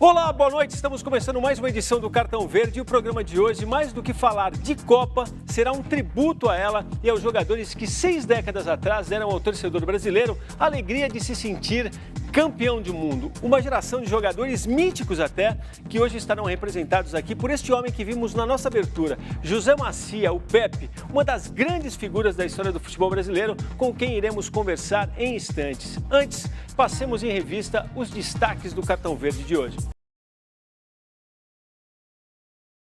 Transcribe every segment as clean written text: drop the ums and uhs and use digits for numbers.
Olá, boa noite. Estamos começando mais uma edição do Cartão Verde e o programa de hoje, mais do que falar de Copa, será um tributo a ela e aos jogadores que 6 décadas atrás deram ao torcedor brasileiro a alegria de se sentir campeão do mundo. Uma geração de jogadores míticos até, que hoje estarão representados aqui por este homem que vimos na nossa abertura, José Macia, o Pepe, uma das grandes figuras da história do futebol brasileiro, com quem iremos conversar em instantes. Antes, passemos em revista os destaques do Cartão Verde de hoje.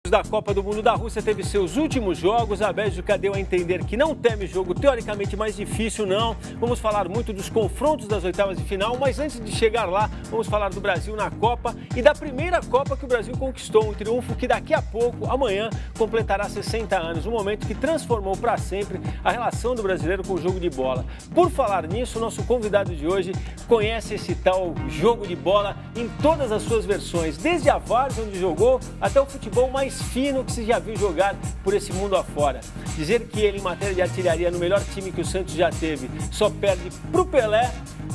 Da Copa do Mundo da Rússia teve seus últimos jogos, a Bélgica deu a entender que não teme jogo teoricamente mais difícil, não. Vamos falar muito dos confrontos das oitavas de final, mas antes de chegar lá, vamos falar do Brasil na Copa e da primeira Copa que o Brasil conquistou, um triunfo que daqui a pouco, amanhã, completará 60 anos, um momento que transformou para sempre a relação do brasileiro com o jogo de bola. Por falar nisso, nosso convidado de hoje conhece esse tal jogo de bola em todas as suas versões, desde a várzea onde jogou até o futebol mais fino que se já viu jogar por esse mundo afora. Dizer que ele, em matéria de artilharia, no melhor time que o Santos já teve, só perde pro Pelé,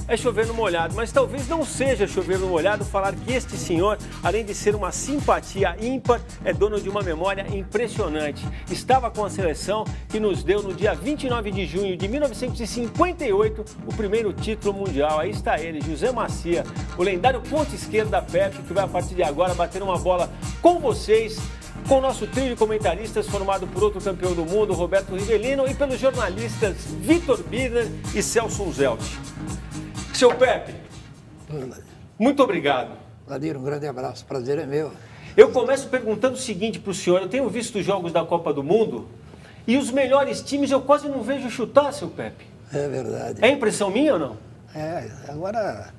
é chover no molhado. Mas talvez não seja chover no molhado falar que este senhor, além de ser uma simpatia ímpar, é dono de uma memória impressionante. Estava com a seleção que nos deu no dia 29 de junho de 1958 o primeiro título mundial. Aí está ele, José Macia, o lendário ponta esquerda Pepe, que vai a partir de agora bater uma bola com vocês, com o nosso trio de comentaristas formado por outro campeão do mundo, Roberto Rivelino, e pelos jornalistas Vitor Birner e Celso Zelt. Seu Pepe, muito obrigado. Vladimir, um grande abraço, prazer é meu. Eu começo perguntando o seguinte para o senhor, eu tenho visto os jogos da Copa do Mundo e os melhores times eu quase não vejo chutar, seu Pepe. É verdade. É impressão minha ou não? Agora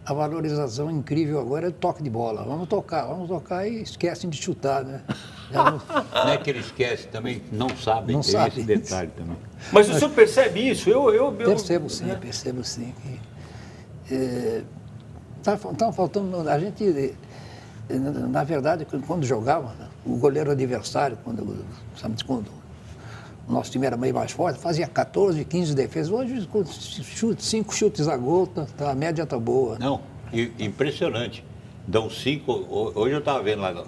a valorização incrível agora é o toque de bola. Vamos tocar e esquecem de chutar, né? Não é que ele esquece, também não sabem, Não tem sabe. esse detalhe também. Mas o senhor percebe isso? Percebo sim. Tá faltando, a gente, na verdade, quando jogava, o goleiro adversário, quando o nosso time era meio mais forte, fazia 14, 15 defesas. Hoje, 5 chutes a gol, a média está boa. Não, impressionante. Dão 5, hoje eu estava vendo lá,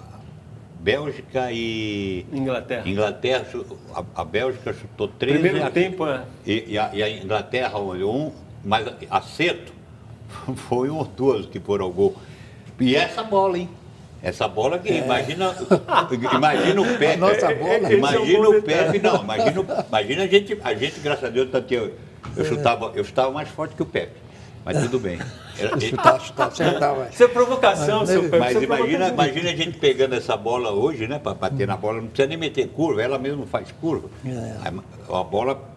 Bélgica e Inglaterra, a Bélgica chutou 13. Primeiro tempo, e a Inglaterra olhou 1, mas acerto foi um ou duas que foram ao gol. E essa bola, hein? Essa bola que imagina o Pepe. Nossa bola. Imagina o Pepe, não. Imagina a gente, graças a Deus, eu chutava mais forte que o Pepe. Mas tudo bem. Acertava. Isso é provocação, seu Pepe. Mas imagina a gente pegando essa bola hoje, né? Para bater na bola, não precisa nem meter curva, ela mesmo faz curva. A bola,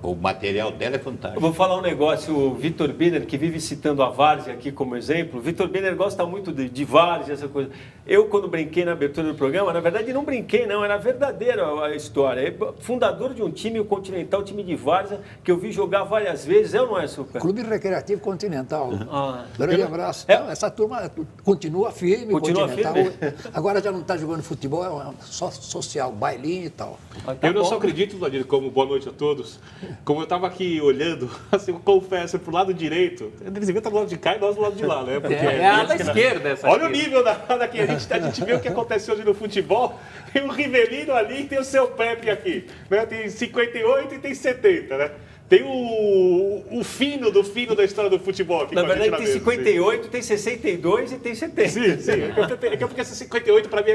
o material dela é fantástico. Eu vou falar um negócio, o Vitor Birner, que vive citando a várzea aqui como exemplo, o Vitor Birner gosta muito de várzea, essa coisa. Eu, quando brinquei na abertura do programa, na verdade não brinquei não, era verdadeira a história. É fundador de um time, o Continental, time de várzea, que eu vi jogar várias vezes, não é, Super? Clube Recreativo Continental. Grande abraço. Essa turma continua firme. Continua firme. Agora já não está jogando futebol, é só social, bailinho e tal. Eu não só acredito, Vladimir, como boa noite a todos. Como eu estava aqui olhando, assim, eu confesso, pro lado direito, eles devia estar do lado de cá e nós do lado de lá, né? Porque a da esquerda essa olha aqui. O nível daqui, a gente vê o que aconteceu hoje no futebol, tem o Rivelino ali e tem o seu Pepe aqui, né? Tem 58 e tem 70, né? Tem o fino do fino da história do futebol aqui. Na com a verdade gente tem mesa, 58, assim. tem 62 e tem 70. Sim. É porque essa 58 para mim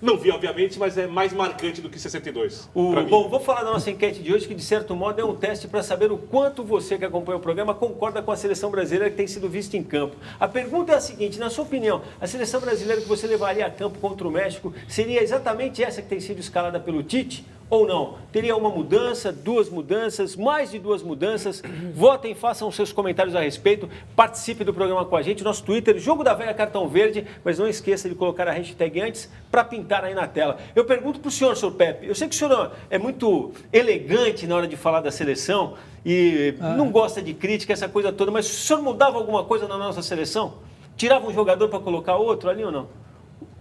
não vi, obviamente, mas é mais marcante do que 62. Bom, vou falar da nossa enquete de hoje, que de certo modo é um teste para saber o quanto você que acompanha o programa concorda com a seleção brasileira que tem sido vista em campo. A pergunta é a seguinte, na sua opinião, a seleção brasileira que você levaria a campo contra o México seria exatamente essa que tem sido escalada pelo Tite? Ou não? Teria uma mudança, 2 mudanças, mais de 2 mudanças? Votem, façam seus comentários a respeito, participe do programa com a gente, nosso Twitter, Jogo da Velha Cartão Verde, mas não esqueça de colocar a hashtag antes para pintar aí na tela. Eu pergunto para o senhor Pepe, eu sei que o senhor é muito elegante na hora de falar da seleção e não gosta de crítica, essa coisa toda, mas o senhor mudava alguma coisa na nossa seleção? Tirava um jogador para colocar outro ali ou não?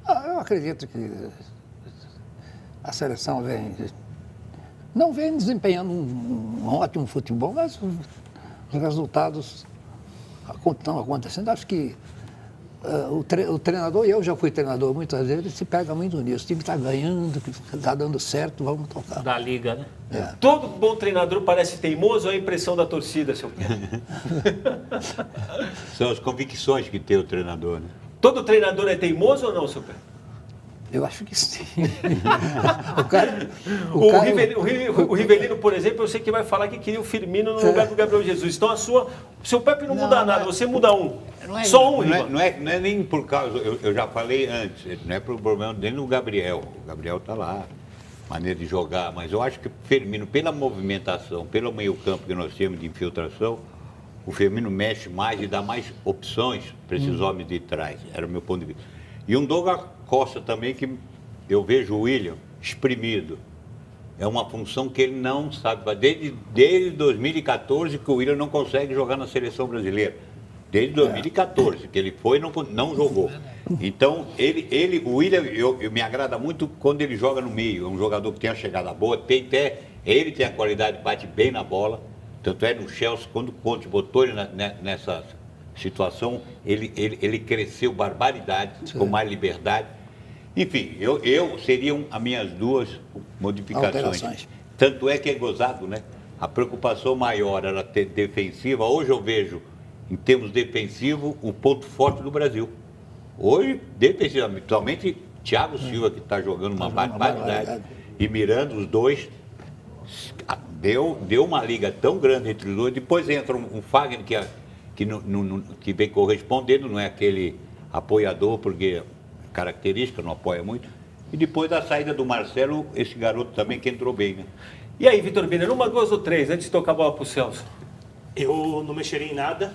Eu acredito que a seleção não vem desempenhando um ótimo futebol, mas os resultados estão acontecendo. Acho que O treinador, e eu já fui treinador muitas vezes, ele se pega muito nisso. O time está ganhando, está dando certo, vamos tocar. Da liga, né? É. Todo bom treinador parece teimoso ou é a impressão da torcida, seu Pedro? São as convicções que tem o treinador, né? Todo treinador é teimoso ou não, seu Pedro? Eu acho que sim. O Rivelino, por exemplo, eu sei que vai falar que queria o Firmino no lugar do Gabriel Jesus. Então, o seu Pepe não muda nada, você muda um. Só um, Riva. Não é nem por causa, eu já falei antes, não é por problema dele no Gabriel. O Gabriel está lá, maneira de jogar, mas eu acho que o Firmino, pela movimentação, pelo meio-campo que nós temos de infiltração, o Firmino mexe mais e dá mais opções para esses homens de trás. Era o meu ponto de vista. E um Douglas Costa também, que eu vejo o William exprimido. É uma função que ele não sabe fazer. Desde 2014 que o William não consegue jogar na seleção brasileira. Desde 2014, que ele foi e não jogou. Então, o William, eu me agrada muito quando ele joga no meio. É um jogador que tem a chegada boa, ele tem a qualidade, bate bem na bola. Tanto é no Chelsea, quando o Conte botou ele nessa situação, ele cresceu barbaridade, com mais liberdade. Enfim, seriam as minhas duas modificações. Alterações. Tanto é que é gozado, né? A preocupação maior era ter defensiva. Hoje eu vejo, em termos defensivos, o ponto forte do Brasil. Hoje, defensivamente, atualmente, Thiago Silva, que está jogando uma barbaridade, e Miranda, os dois, deu uma liga tão grande entre os dois. Depois entra um Fagner que vem correspondendo, não é aquele apoiador, porque característica não apoia muito. E depois da saída do Marcelo, esse garoto também que entrou bem, né? E aí, Vitor Biner, 1, 2 ou 3, antes de tocar a bola para o Celso? Eu não mexeria em nada.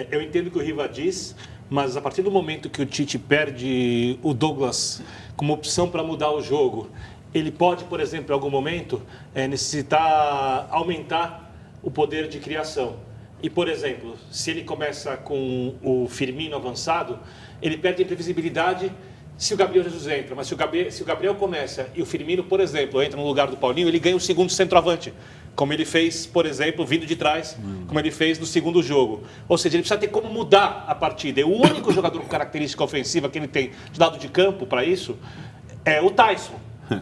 Eu entendo o que o Riva diz, mas a partir do momento que o Tite perde o Douglas como opção para mudar o jogo, ele pode, por exemplo, em algum momento, necessitar aumentar o poder de criação. E, por exemplo, se ele começa com o Firmino avançado, ele perde a imprevisibilidade se o Gabriel Jesus entra. Mas se o Gabriel começa e o Firmino, por exemplo, entra no lugar do Paulinho, ele ganha o segundo centroavante, como ele fez, por exemplo, vindo de trás, como ele fez no segundo jogo. Ou seja, ele precisa ter como mudar a partida. E o único jogador com característica ofensiva que ele tem de lado de campo para isso é o Tyson,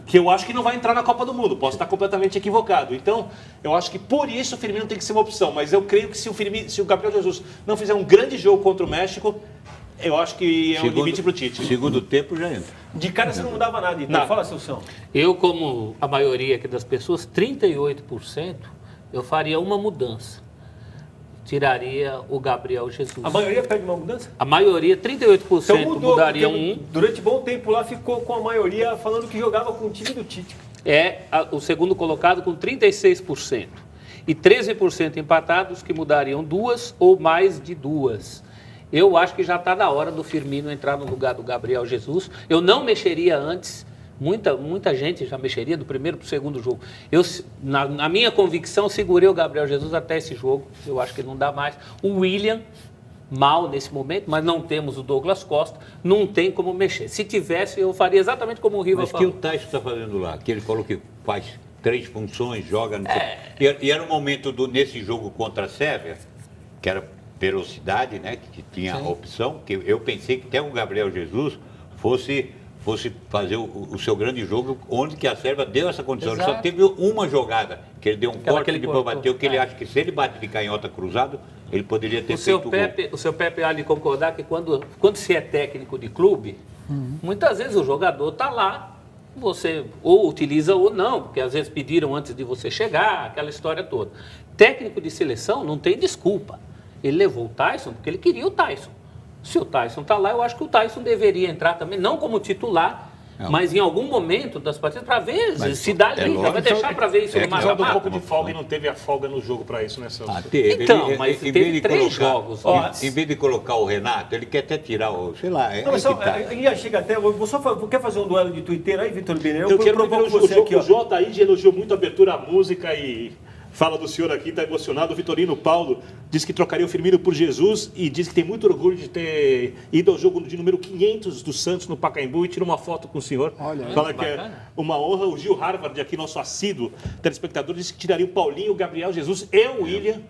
que eu acho que não vai entrar na Copa do Mundo. Posso estar completamente equivocado. Então, eu acho que por isso o Firmino tem que ser uma opção. Mas eu creio que se o Gabriel Jesus não fizer um grande jogo contra o México, eu acho que é um limite para o Tite. Segundo tempo já entra. De cara você não mudava nada, então. Não. Fala, Celso. Eu, como a maioria aqui das pessoas, 38%, eu faria uma mudança. Tiraria o Gabriel Jesus. A maioria pede uma mudança? A maioria, 38%, Então mudou, mudaria porque durante bom tempo lá ficou com a maioria falando que jogava com o time do Tite. O segundo colocado com 36%. E 13% empatados que mudariam 2 ou mais de 2. Eu acho que já está na hora do Firmino entrar no lugar do Gabriel Jesus. Eu não mexeria antes. Muita gente já mexeria do primeiro para o segundo jogo. Na minha convicção, segurei o Gabriel Jesus até esse jogo. Eu acho que não dá mais. O William, mal nesse momento, mas não temos o Douglas Costa. Não tem como mexer. Se tivesse, eu faria exatamente como o Riva falou. Mas o que o Tyson está fazendo lá? Que ele falou que faz 3 funções, joga... E era um momento nesse jogo contra a Sérvia, que era velocidade, né? Que tinha a opção, que eu pensei que até o Gabriel Jesus fosse fazer o seu grande jogo, onde que a Sérvia deu essa condição. Exato. Ele só teve uma jogada, que ele deu um corte e depois bateu, que ele acha que se ele bate de canhota cruzado, ele poderia ter feito o gol. O seu Pepe há de concordar que quando se é técnico de clube, muitas vezes o jogador está lá, você ou utiliza ou não, porque às vezes pediram antes de você chegar, aquela história toda. Técnico de seleção não tem desculpa. Ele levou o Tyson porque ele queria o Tyson. Se o Tyson está lá, eu acho que o Tyson deveria entrar também, não como titular, mas em algum momento das partidas, para ver se dá liga. Vai deixar para ver isso no Falta um mata-mata. pouco de folga e não teve a folga no jogo para isso, né, Celso? Teve. Então, mas teve 3 jogos. Em vez de colocar o Renato, ele quer até tirar o, sei lá, Não, mas só, já chega até. Quer fazer um duelo de Twitter aí, Vitor Biner? Eu quero provoco ver você aqui, ó. O Jota aí elogiou muito a abertura à música e fala do senhor aqui, está emocionado. O Vitorino Paulo diz que trocaria o Firmino por Jesus e diz que tem muito orgulho de ter ido ao jogo de número 500 do Santos no Pacaembu e tira uma foto com o senhor. Olha, fala que é uma honra. O Gil Harvard, aqui nosso assíduo telespectador, disse que tiraria o Paulinho, o Gabriel Jesus e o William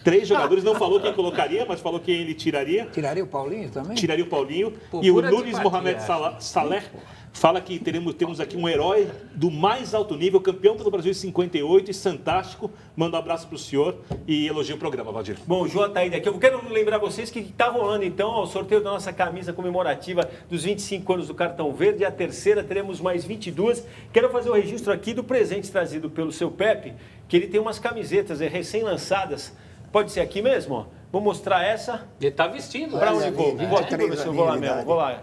3 jogadores, não falou quem colocaria, mas falou quem ele tiraria. Tiraria o Paulinho também? Tiraria o Paulinho. Pô, E o pura Nunes antipatia, Mohamed acho. Saleh fala que temos aqui um herói do mais alto nível, campeão pelo Brasil em 58 e fantástico. Manda um abraço para o senhor e elogia o programa, Valdir. Bom, o João tá aí daqui. Eu quero lembrar vocês que está rolando, então, o sorteio da nossa camisa comemorativa dos 25 anos do Cartão Verde. A terceira, teremos mais 22. Quero fazer o registro aqui do presente trazido pelo seu Pepe, que ele tem umas camisetas recém-lançadas. Pode ser aqui mesmo? Ó. Vou mostrar essa. Ele está vestindo. Para né? onde vou? Vou aqui para ver se eu vou lá mesmo. Vou lá.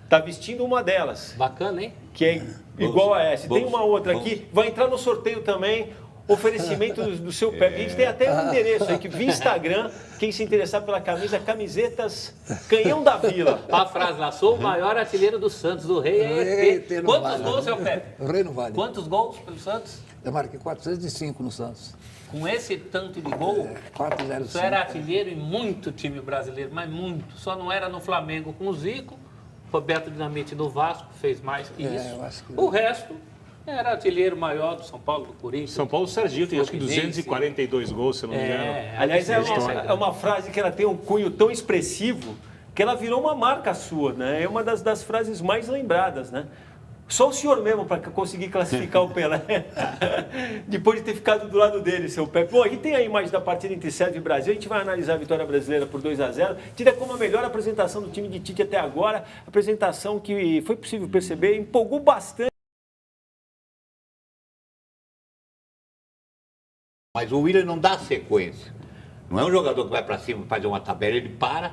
Tá vestindo uma delas. Bacana, hein? Que é igual a essa. Tem uma outra vamos. aqui, vai entrar no sorteio também, oferecimento do seu Pepe. A gente tem até um endereço aí, que via Instagram, quem se interessar pela camisa, camisetas Canhão da Vila. A frase lá, sou o maior artilheiro do Santos, do Rei é Eita, ET. não Quantos vale. gols, seu Pepe? O Rei não vale. Quantos gols pelo Santos? Eu marquei 405 no Santos. Com esse tanto de gol, 405. você era artilheiro em muito time brasileiro, mas muito. Só não era no Flamengo com o Zico, Roberto Dinamite no Vasco, fez mais que É, isso. eu acho que- O resto era artilheiro maior do São Paulo, do Corinthians. São Paulo, o Serginho tem acho que Fluminense. 242 gols, se eu não me engano. Aliás, é é uma frase que ela tem um cunho tão expressivo que ela virou uma marca sua, né? É uma das frases mais lembradas, né? Só o senhor mesmo para conseguir classificar o Pelé, depois de ter ficado do lado dele, seu Pepe. Bom, aqui tem a imagem da partida entre Sérvia e Brasil. A gente vai analisar a vitória brasileira por 2-0. Tida como a melhor apresentação do time de Tite até agora. Apresentação que foi possível perceber, empolgou bastante. Mas o Willian não dá sequência. Não é um jogador que vai para cima, fazer uma tabela, ele para,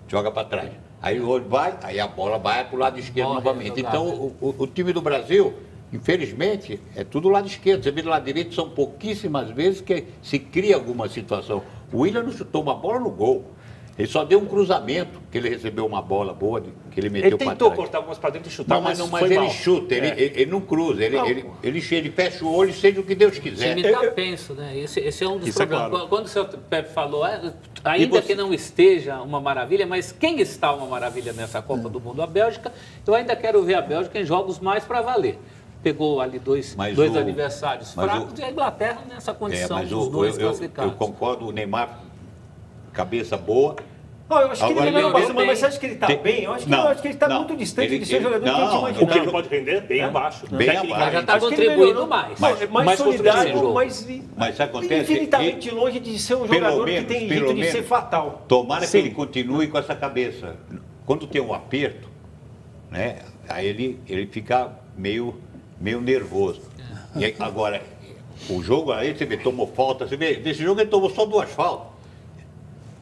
joga para trás. Aí o outro vai, aí a bola vai para o lado esquerdo Morre novamente. a jogada. Então, o time do Brasil, infelizmente, é tudo lado esquerdo. Você vê do lado direito, são pouquíssimas vezes que se cria alguma situação. O Willian não chutou uma bola no gol. Ele só deu um cruzamento, que ele recebeu uma bola boa, que ele meteu Ele para tentou trás. cortar algumas para dentro e chutar, Mas foi ele mal. chuta, ele não cruza, ele fecha o olho e seja o que Deus O quiser. time está tenso, né? Esse é um dos Isso é problemas. claro. Quando o seu Pepe falou, ainda que não esteja uma maravilha, mas quem está uma maravilha nessa Copa do Mundo? A Bélgica. Eu ainda quero ver a Bélgica em jogos mais para valer. Pegou ali dois adversários fracos e a Inglaterra nessa condição dos dois classificados. eu concordo, o Neymar, cabeça boa. Eu acho que Agora, ele melhorou ele bastante, mas você acha que ele está Tem- bem? Eu acho que ele está não. muito distante Ele- de ser o ele- jogador que a gente não, imaginava. O que ele pode render? Bem abaixo. Bem Tecnicamente. abaixo. Já está Acho que ele contribuindo melhorou. mais. Mais solidário, jogo. mais Mas isso acontece, infinitamente longe de ser um jogador que tem jeito de ser fatal. Tomara Sim. que ele continue com essa cabeça. Quando tem um aperto, né, aí ele fica meio nervoso. E aí, agora, o jogo aí, você vê, tomou falta, você vê, nesse jogo ele tomou só 2 faltas.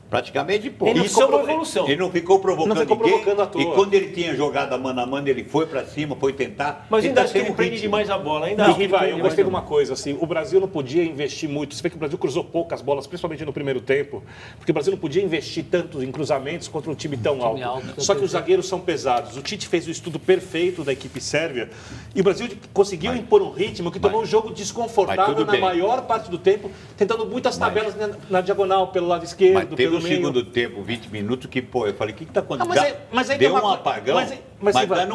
Praticamente, pô. Ele Isso é uma evolução. Ele não ficou provocando Não ficou ninguém. provocando à toa. E quando ele tinha jogado a mano a mano, ele foi pra cima, foi tentar. Mas ainda tá acho que ele sem um prende ritmo. demais a bola. Ainda E acho que ele Riva, prende eu demais gostei a de uma bola. coisa, assim, o Brasil não podia investir muito. Você vê que o Brasil cruzou poucas bolas, principalmente no primeiro tempo, porque o Brasil não podia investir tanto em cruzamentos contra um time tão alto. alto, Só que os zagueiros são pesados. O Tite fez o estudo perfeito da equipe sérvia e o Brasil conseguiu impor um ritmo que tomou um jogo mas desconfortável tudo na bem. maior parte do tempo, tentando muitas tabelas na diagonal, pelo lado esquerdo, Mas teve pelo o meio. segundo tempo, 20 minutos, que, pô, eu falei, o que está acontecendo? Ah, mas aí Deu tem um uma apagão. coisa- mas, Riva-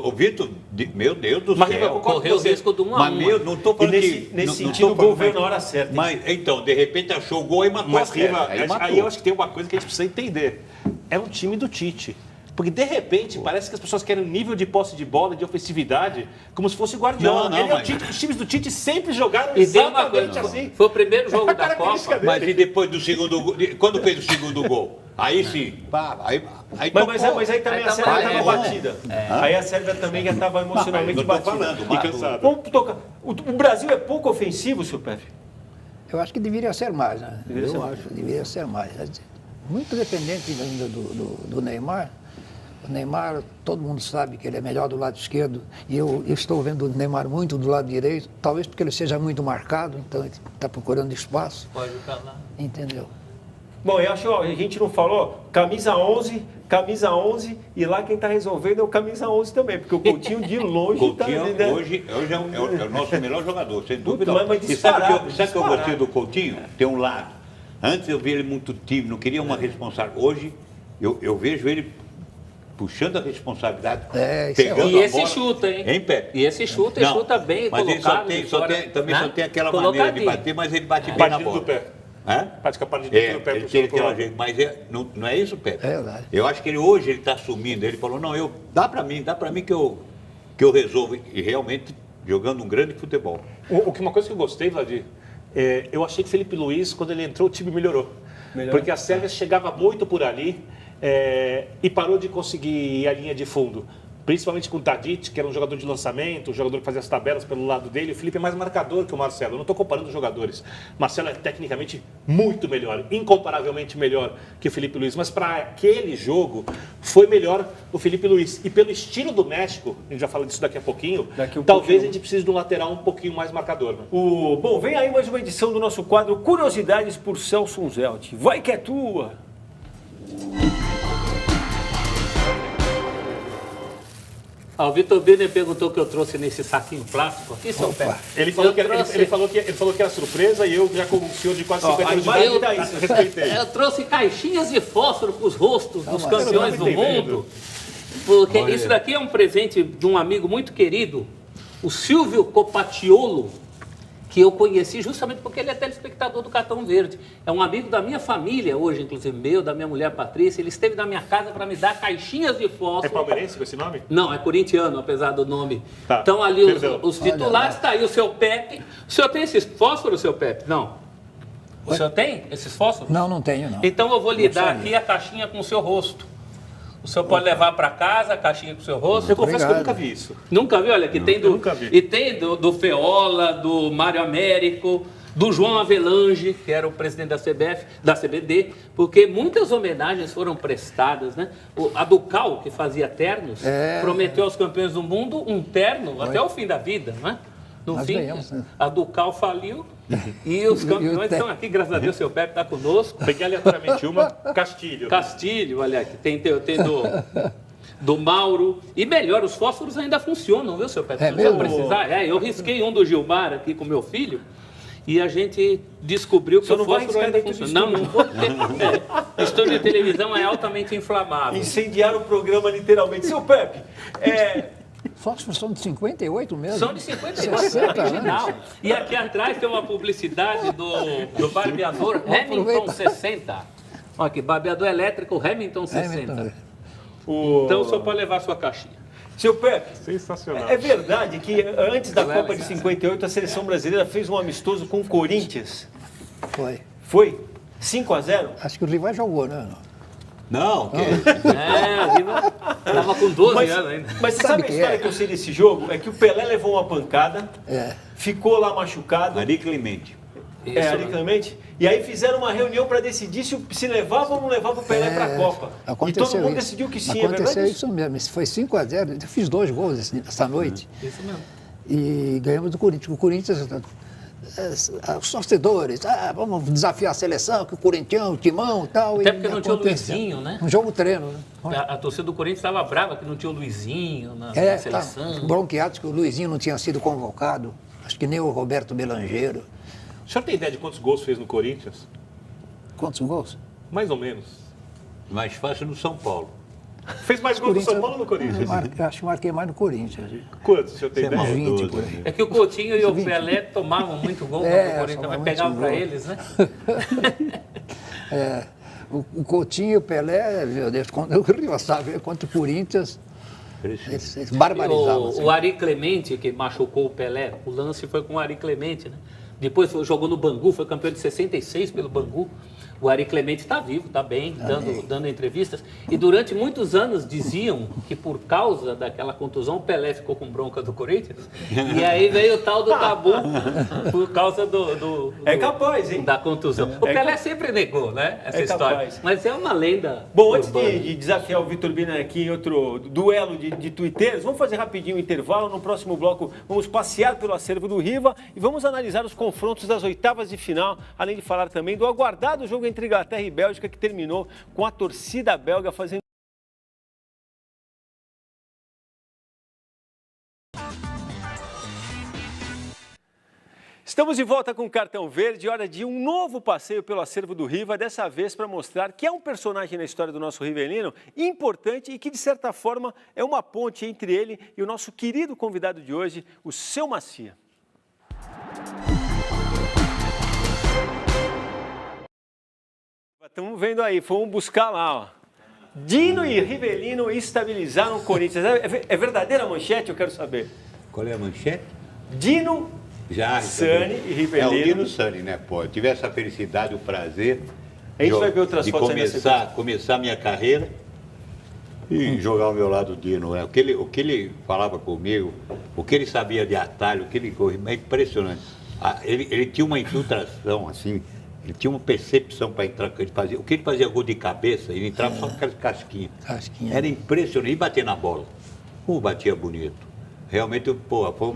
O Vitor, meu Deus do Mas, Riva, céu. eu concordo Correu o você. risco do 1 a 1. Mas meu, não estou falando E que... nesse não sentido, tô o gol falando- veio na hora certa, hein? Mas, então, de repente achou o gol e matou Mas, a fera. Riva, Aí matou. aí eu acho que tem uma coisa que a gente precisa entender. É um time do Tite. Porque, de repente, parece que as pessoas querem um nível de posse de bola, de ofensividade, como se fosse o Guardiola. Não, Ele é o mas- Tite, os times do Tite sempre jogaram E tem uma exatamente coisa, assim. foi o primeiro jogo É a da característica Copa. dele. Mas e depois do segundo gol? Quando fez o segundo gol? Aí sim, pá, aí Mas tocou. aí também Aí a tá Sérvia valendo. estava batida. Aí a Sérvia também já estava emocionalmente eu tô batida. falando, E mas- cansado. Vamos tocar. O Brasil é pouco ofensivo, seu Pepe? Eu acho que deveria ser mais, né? Deveria ser Eu acho que deveria ser mais. Muito dependente ainda do Neymar. O Neymar, todo mundo sabe que ele é melhor do lado esquerdo. E eu estou vendo o Neymar muito do lado direito. Talvez porque ele seja muito marcado, então ele está procurando espaço. Pode ir pra lá. Entendeu? Bom, eu acho, a gente não falou, camisa 11, e lá quem está resolvendo é o camisa 11 também, porque o Coutinho de longe está... Coutinho hoje é o nosso melhor jogador, sem dúvida. Mas E sabe disparado, que eu disparado. gostei do Coutinho? Tem um lado. Antes eu via ele muito tímido, não queria uma responsabilidade. Hoje eu vejo ele puxando a responsabilidade, isso é pegando E a esse bola. chuta, hein? Em pé. E esse chuta, Não, chuta bem mas colocado. ele de só fora, tem aquela né? maneira de Colocadinho. bater, mas ele bate bem na Partida bola. do pé. Hã? Pratica a partida do pé. Ele pro tem outro aquela lado. jeito, mas não é isso, Pepe. É verdade. Eu acho que hoje ele está assumindo. Ele falou, não, dá para mim que eu resolvo. E realmente jogando um grande futebol. Uma coisa que eu gostei, Vladir, eu achei que o Felipe Luiz, quando ele entrou, o time melhorou. Porque a Sérvia chegava muito por ali e parou de conseguir ir à linha de fundo. Principalmente com o Tadic, que era um jogador de lançamento, um jogador que fazia as tabelas pelo lado dele. O Felipe é mais marcador que o Marcelo. Eu não estou comparando os jogadores. Marcelo é tecnicamente muito melhor, incomparavelmente melhor que o Felipe Luiz. Mas para aquele jogo, foi melhor o Felipe Luiz. E pelo estilo do México, a gente já fala disso daqui a pouquinho, talvez a gente precise de um lateral um pouquinho mais marcador. Né? Bom, vem aí mais uma edição do nosso quadro Curiosidades por Celso Unzelt. Vai que é tua! O Vitor Birner perguntou o que eu trouxe nesse saquinho plástico aqui, seu pé. Ele falou, trouxe- ele falou que era surpresa e eu, já como um senhor de quase 50 anos de a imagem idade, tá aí. respeitei. Eu trouxe caixinhas de fósforo para os rostos dos mas campeões eu do não tô entendendo. mundo. Porque isso daqui é um presente de um amigo muito querido, o Silvio Copatiolo, que eu conheci justamente porque ele é telespectador do Cartão Verde. É um amigo da minha família hoje, inclusive meu, da minha mulher Patrícia. Ele esteve na minha casa para me dar caixinhas de fósforo. É palmeirense com esse nome? Não, é corintiano, apesar do nome. Tá, Então ali perdão. os titulares, está aí o seu Pepe. O senhor tem esses fósforos, seu Pepe? Não. O senhor tem esses fósforos? Não tenho, não. Então eu vou lhe dar sabia. aqui a caixinha com o seu rosto. O senhor pode levar para casa a caixinha com o seu rosto. Eu confesso que eu Obrigado. nunca vi isso. Nunca viu? Olha, aqui tem eu nunca vi. E tem do Feola, do Mário Américo, do João Avelange, que era o presidente da CBF, da CBD, porque muitas homenagens foram prestadas, né? A Ducal, que fazia ternos, prometeu aos campeões do mundo um terno até o fim da vida, né? No Nós fim, ganhamos, né? a Ducal faliu e os campeões estão aqui, graças a Deus, seu Pepe está conosco. Peguei aleatoriamente uma, Castilho. Castilho, olha aqui, tem do Mauro. E melhor, os fósforos ainda funcionam, viu, seu Pepe? É Se o senhor mesmo? precisar. Eu risquei um do Gilmar aqui com meu filho e a gente descobriu que O senhor o não vai fósforo riscar ainda dentro do funciona. Não, estúdio? não vou ter. Estúdio de televisão é altamente inflamável. Incendiaram o programa literalmente. Seu Pepe, Fósforos são de 58 mesmo? São de 58, 60 original. anos. E aqui atrás tem uma publicidade do barbeador Remington aproveita. 60. Olha aqui, barbeador elétrico Remington 60. Hamilton. Então o senhor pode levar a sua caixinha. seu Pepe, Sensacional. é verdade que antes da Copa de 58 a seleção brasileira fez um amistoso com o Corinthians. Foi. Foi? 5-0? Acho que o Rivai jogou, né? Não, Estava com 12 anos ainda. Mas você Sabe sabe a que história é? que eu sei desse jogo? É que o Pelé levou uma pancada, ficou lá machucado. Ari Clemente. Ali Clemente. E aí fizeram uma reunião para decidir se levava ou não levava o Pelé para a Copa. E todo mundo decidiu que sim, é Aconteceu verdade? isso mesmo. Foi 5-0. Eu fiz 2 gols essa noite. Isso mesmo. E ganhamos do Corinthians. O Corinthians, os torcedores, vamos desafiar a seleção, que o Corinthians, o Timão e tal. Até e porque não tinha o aconteceu. Luizinho, né? Um jogo treino, né? A torcida do Corinthians estava brava que não tinha o Luizinho na Tá, seleção. bronqueados que o Luizinho não tinha sido convocado. Acho que nem o Roberto Belangeiro. O senhor tem ideia de quantos gols fez no Corinthians? Quantos gols? Mais ou menos. Mais fácil no São Paulo. Fez mais gols no São Paulo ou no Corinthians? Acho que marquei mais no Corinthians. Quantos, o senhor tem Sei lá, ideia? 20 por aí. É que o Coutinho e o Pelé tomavam muito gol contra o Corinthians, tomavam mas pegavam muito para gol. eles, né? O Coutinho e o Pelé, meu Deus, quando eu queria saber quanto o Corinthians, eles barbarizavam. O Ari Clemente, que machucou o Pelé, o lance foi com o Ari Clemente, né? Depois jogou no Bangu, foi campeão de 66 pelo Bangu. O Ari Clemente está vivo, está bem, dando entrevistas. E durante muitos anos diziam que por causa daquela contusão, o Pelé ficou com bronca do Corinthians. E aí veio o tal do tabu por causa É capaz, hein? da contusão. O Pelé sempre negou, né, essa É história. capaz. Mas é uma lenda. Bom, antes urbana. de desafiar o Vitor Birner aqui em outro duelo de tuiteiros, vamos fazer rapidinho o intervalo. No próximo bloco, vamos passear pelo acervo do Riva e vamos analisar os confrontos das oitavas de final, além de falar também do aguardado jogo entre Inglaterra e Bélgica, que terminou com a torcida belga fazendo... Estamos de volta com o Cartão Verde, hora de um novo passeio pelo acervo do Riva, dessa vez para mostrar que é um personagem na história do nosso rivelino importante e que, de certa forma, é uma ponte entre ele e o nosso querido convidado de hoje, o Seu Macia. Estamos vendo aí, fomos buscar lá, ó. Dino e Rivelino estabilizaram o Corinthians. É verdadeira a manchete? Eu quero saber. Qual é a manchete? Dino, Sani e Rivelino. É o Dino Sani, né, pô? Eu tive essa felicidade, o prazer A gente vai ver outras de fotos aí na sequência. começar a minha carreira e jogar ao meu lado o Dino. Né? O que ele falava comigo, o que ele sabia de atalho, o que ele corria, é impressionante. Ele tinha uma infiltração, assim, ele tinha uma percepção para entrar. O que ele fazia gol de cabeça, ele entrava só com aquelas casquinhas. Era impressionante. E bater na bola. Batia bonito. Realmente, pô, foi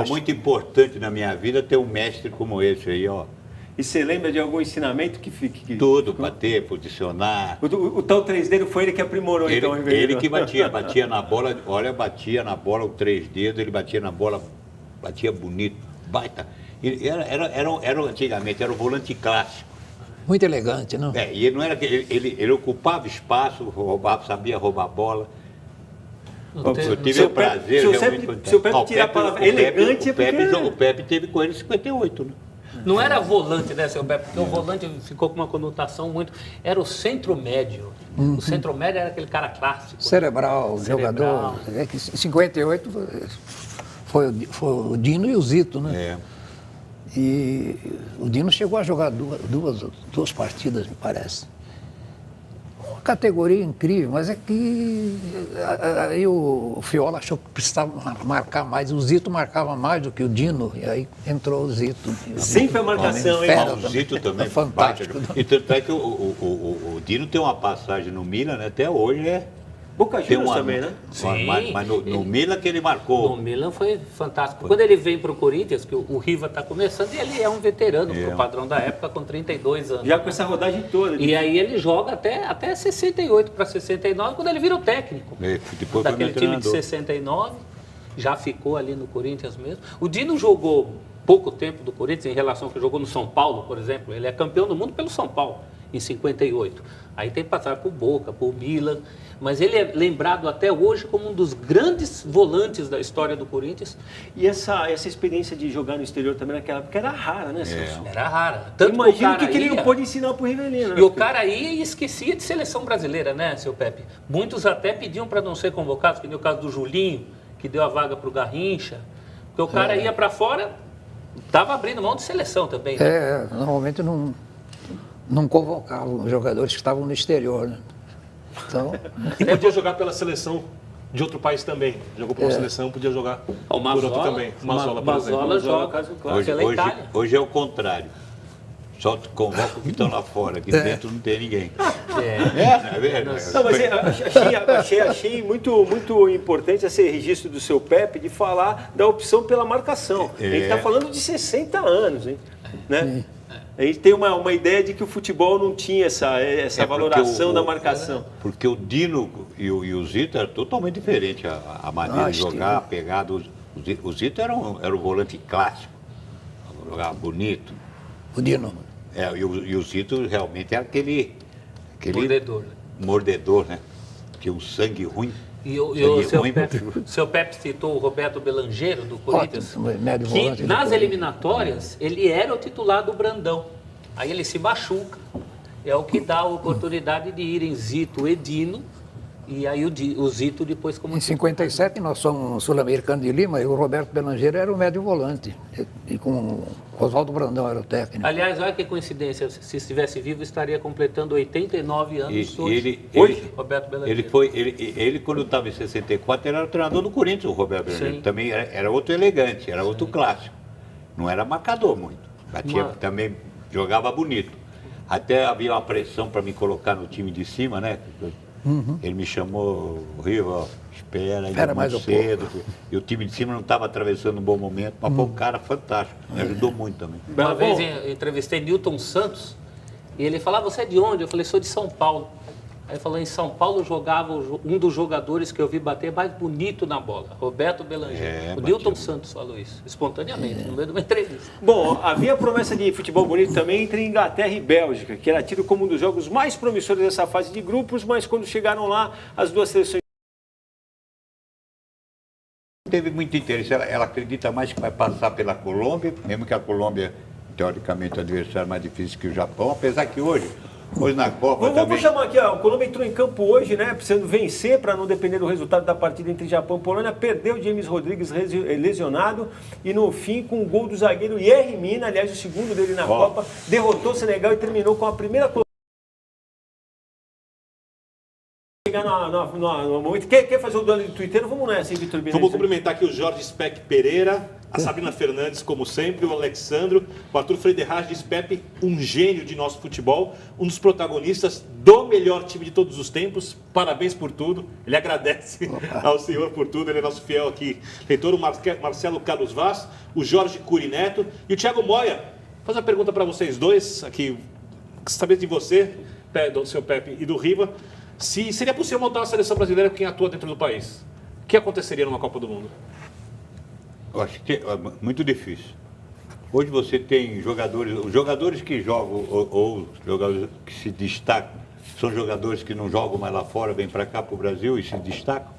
muito importante na minha vida ter um mestre como esse aí, ó. E você lembra de algum ensinamento que fique? Tudo, bater, posicionar. O tal 3D foi ele que aprimorou, então, Rivelino? Ele que batia na bola, olha, batia na bola, o 3 dedos, ele batia na bola, batia bonito, baita. Era antigamente, era o volante clássico. Muito elegante, não? E não era ele ocupava espaço, sabia roubar a bola. Eu tive o prazer realmente. Se o Pepe tirar a palavra elegante, o Pepe teve com ele 58, né? Não era volante, né, seu Pepe? Porque o volante ficou com uma conotação muito... Era o centro médio. O centro médio era aquele cara clássico. Cerebral, jogador. É que em 58 foi o Dino e o Zito, né? É. E o Dino chegou a jogar duas partidas, me parece. Uma categoria incrível, mas é que aí o Fiola achou que precisava marcar mais. O Zito marcava mais do que o Dino, e aí entrou o Zito. Sempre a marcação, hein? O Zito também. Fantástico. E tanto é que o Dino tem uma passagem no Milan, né? Até hoje é... Boca Juniors também, né? Sim. Mas no Milan que ele marcou. No Milan foi fantástico. Quando ele vem para o Corinthians, que o Riva está começando, e ele é um veterano, pro padrão da época, com 32 anos. Já com essa rodagem toda. E aí ele joga até 68 para 69, quando ele vira o técnico. Depois daquele time de 69, já ficou ali no Corinthians mesmo. O Dino jogou pouco tempo do Corinthians em relação ao que jogou no São Paulo, por exemplo. Ele é campeão do mundo pelo São Paulo, em 58. Aí tem passado por Boca, por Milan, mas ele é lembrado até hoje como um dos grandes volantes da história do Corinthians. E essa experiência de jogar no exterior também naquela época era rara, né, Celso? Era rara. Tanto imagina o que ele não pôde ensinar pro Rivelino. Né? E o cara ia e esquecia de seleção brasileira, né, seu Pepe? Muitos até pediam para não ser convocados, que nem o caso do Julinho, que deu a vaga pro Garrincha, porque o cara ia para fora, estava abrindo mão de seleção também. Né? Normalmente não convocavam os jogadores que estavam no exterior, né? Então... E podia jogar pela seleção de outro país também. Jogou por uma seleção, podia jogar por outro também. O Mazola, por exemplo. Mazola joga pela Itália. Hoje é o contrário. Só convoca o que estão lá fora, aqui dentro não tem ninguém. Não, mas achei muito, muito importante esse registro do seu Pepe de falar da opção pela marcação. A gente está falando de 60 anos, hein? Né? A gente tem uma ideia de que o futebol não tinha essa valoração da marcação. Porque o Dino e o Zito eram totalmente diferentes. A maneira de jogar, a pegada. O Zito era o volante clássico. Jogava bonito. O Dino. E o Zito realmente era aquele Mordedor. Né? Tinha um sangue ruim. E o seu Pepe citou o Roberto Belangeiro, do Corinthians, que nas eliminatórias ele era o titular do Brandão. Aí ele se machuca, é o que dá a oportunidade de irem Zito e Dino, e aí o Zito depois como... Em 57 nós somos sul-americano de Lima e o Roberto Belangeiro era o médio volante, e com o Oswaldo Brandão era o técnico. Aliás, olha que coincidência, se estivesse vivo estaria completando 89 anos hoje, Roberto Belangeiro. Ele quando estava em 64, ele era o treinador do Corinthians, o Roberto Belangeiro. Também era outro elegante, era outro clássico. Não era marcador muito, também jogava bonito. Até havia uma pressão para me colocar no time de cima, né? Ele me chamou, Riva, espera mais cedo. E o time de cima não estava atravessando um bom momento, mas foi um cara fantástico, me ajudou muito também. Uma vez eu entrevistei Newton Santos e ele falava, você é de onde? Eu falei, sou de São Paulo. Aí falou, em São Paulo jogava um dos jogadores que eu vi bater mais bonito na bola, Roberto Belanger. O Newton Santos falou isso, espontaneamente, no meio de uma entrevista. Bom, havia promessa de futebol bonito também entre Inglaterra e Bélgica, que era tido como um dos jogos mais promissores dessa fase de grupos, mas quando chegaram lá, as duas seleções... Teve muito interesse, ela acredita mais que vai passar pela Colômbia, mesmo que a Colômbia, teoricamente, é o adversário mais difícil que o Japão, apesar que hoje na Copa também... Vamos chamar aqui, ó, o Colômbia entrou em campo hoje, né, precisando vencer para não depender do resultado da partida entre Japão e Polônia, perdeu James Rodrigues lesionado e no fim, com o gol do zagueiro Yerry Mina, aliás, o segundo dele na Copa, derrotou o Senegal e terminou com a primeira... No momento. Quer fazer o duelo de Twitter? Vamos nessa, hein, Vitor Bina? Vamos cumprimentar aqui o Jorge Speck Pereira, a Sabrina Fernandes, como sempre, o Alexandro, o Arthur Frederich diz: Pepe, um gênio de nosso futebol, um dos protagonistas do melhor time de todos os tempos. Parabéns por tudo. Ele agradece ao senhor por tudo, ele é nosso fiel aqui. Leitor, o Marcelo Carlos Vaz, o Jorge Curi Neto e o Thiago Moia. Faz uma pergunta para vocês dois, aqui, saber de você, do seu Pepe e do Riva. Se seria possível montar uma seleção brasileira com quem atua dentro do país, o que aconteceria numa Copa do Mundo? Eu acho que é muito difícil. Hoje você tem os jogadores que jogam ou jogadores que se destacam, são jogadores que não jogam mais lá fora, vêm para cá, para o Brasil e se destacam.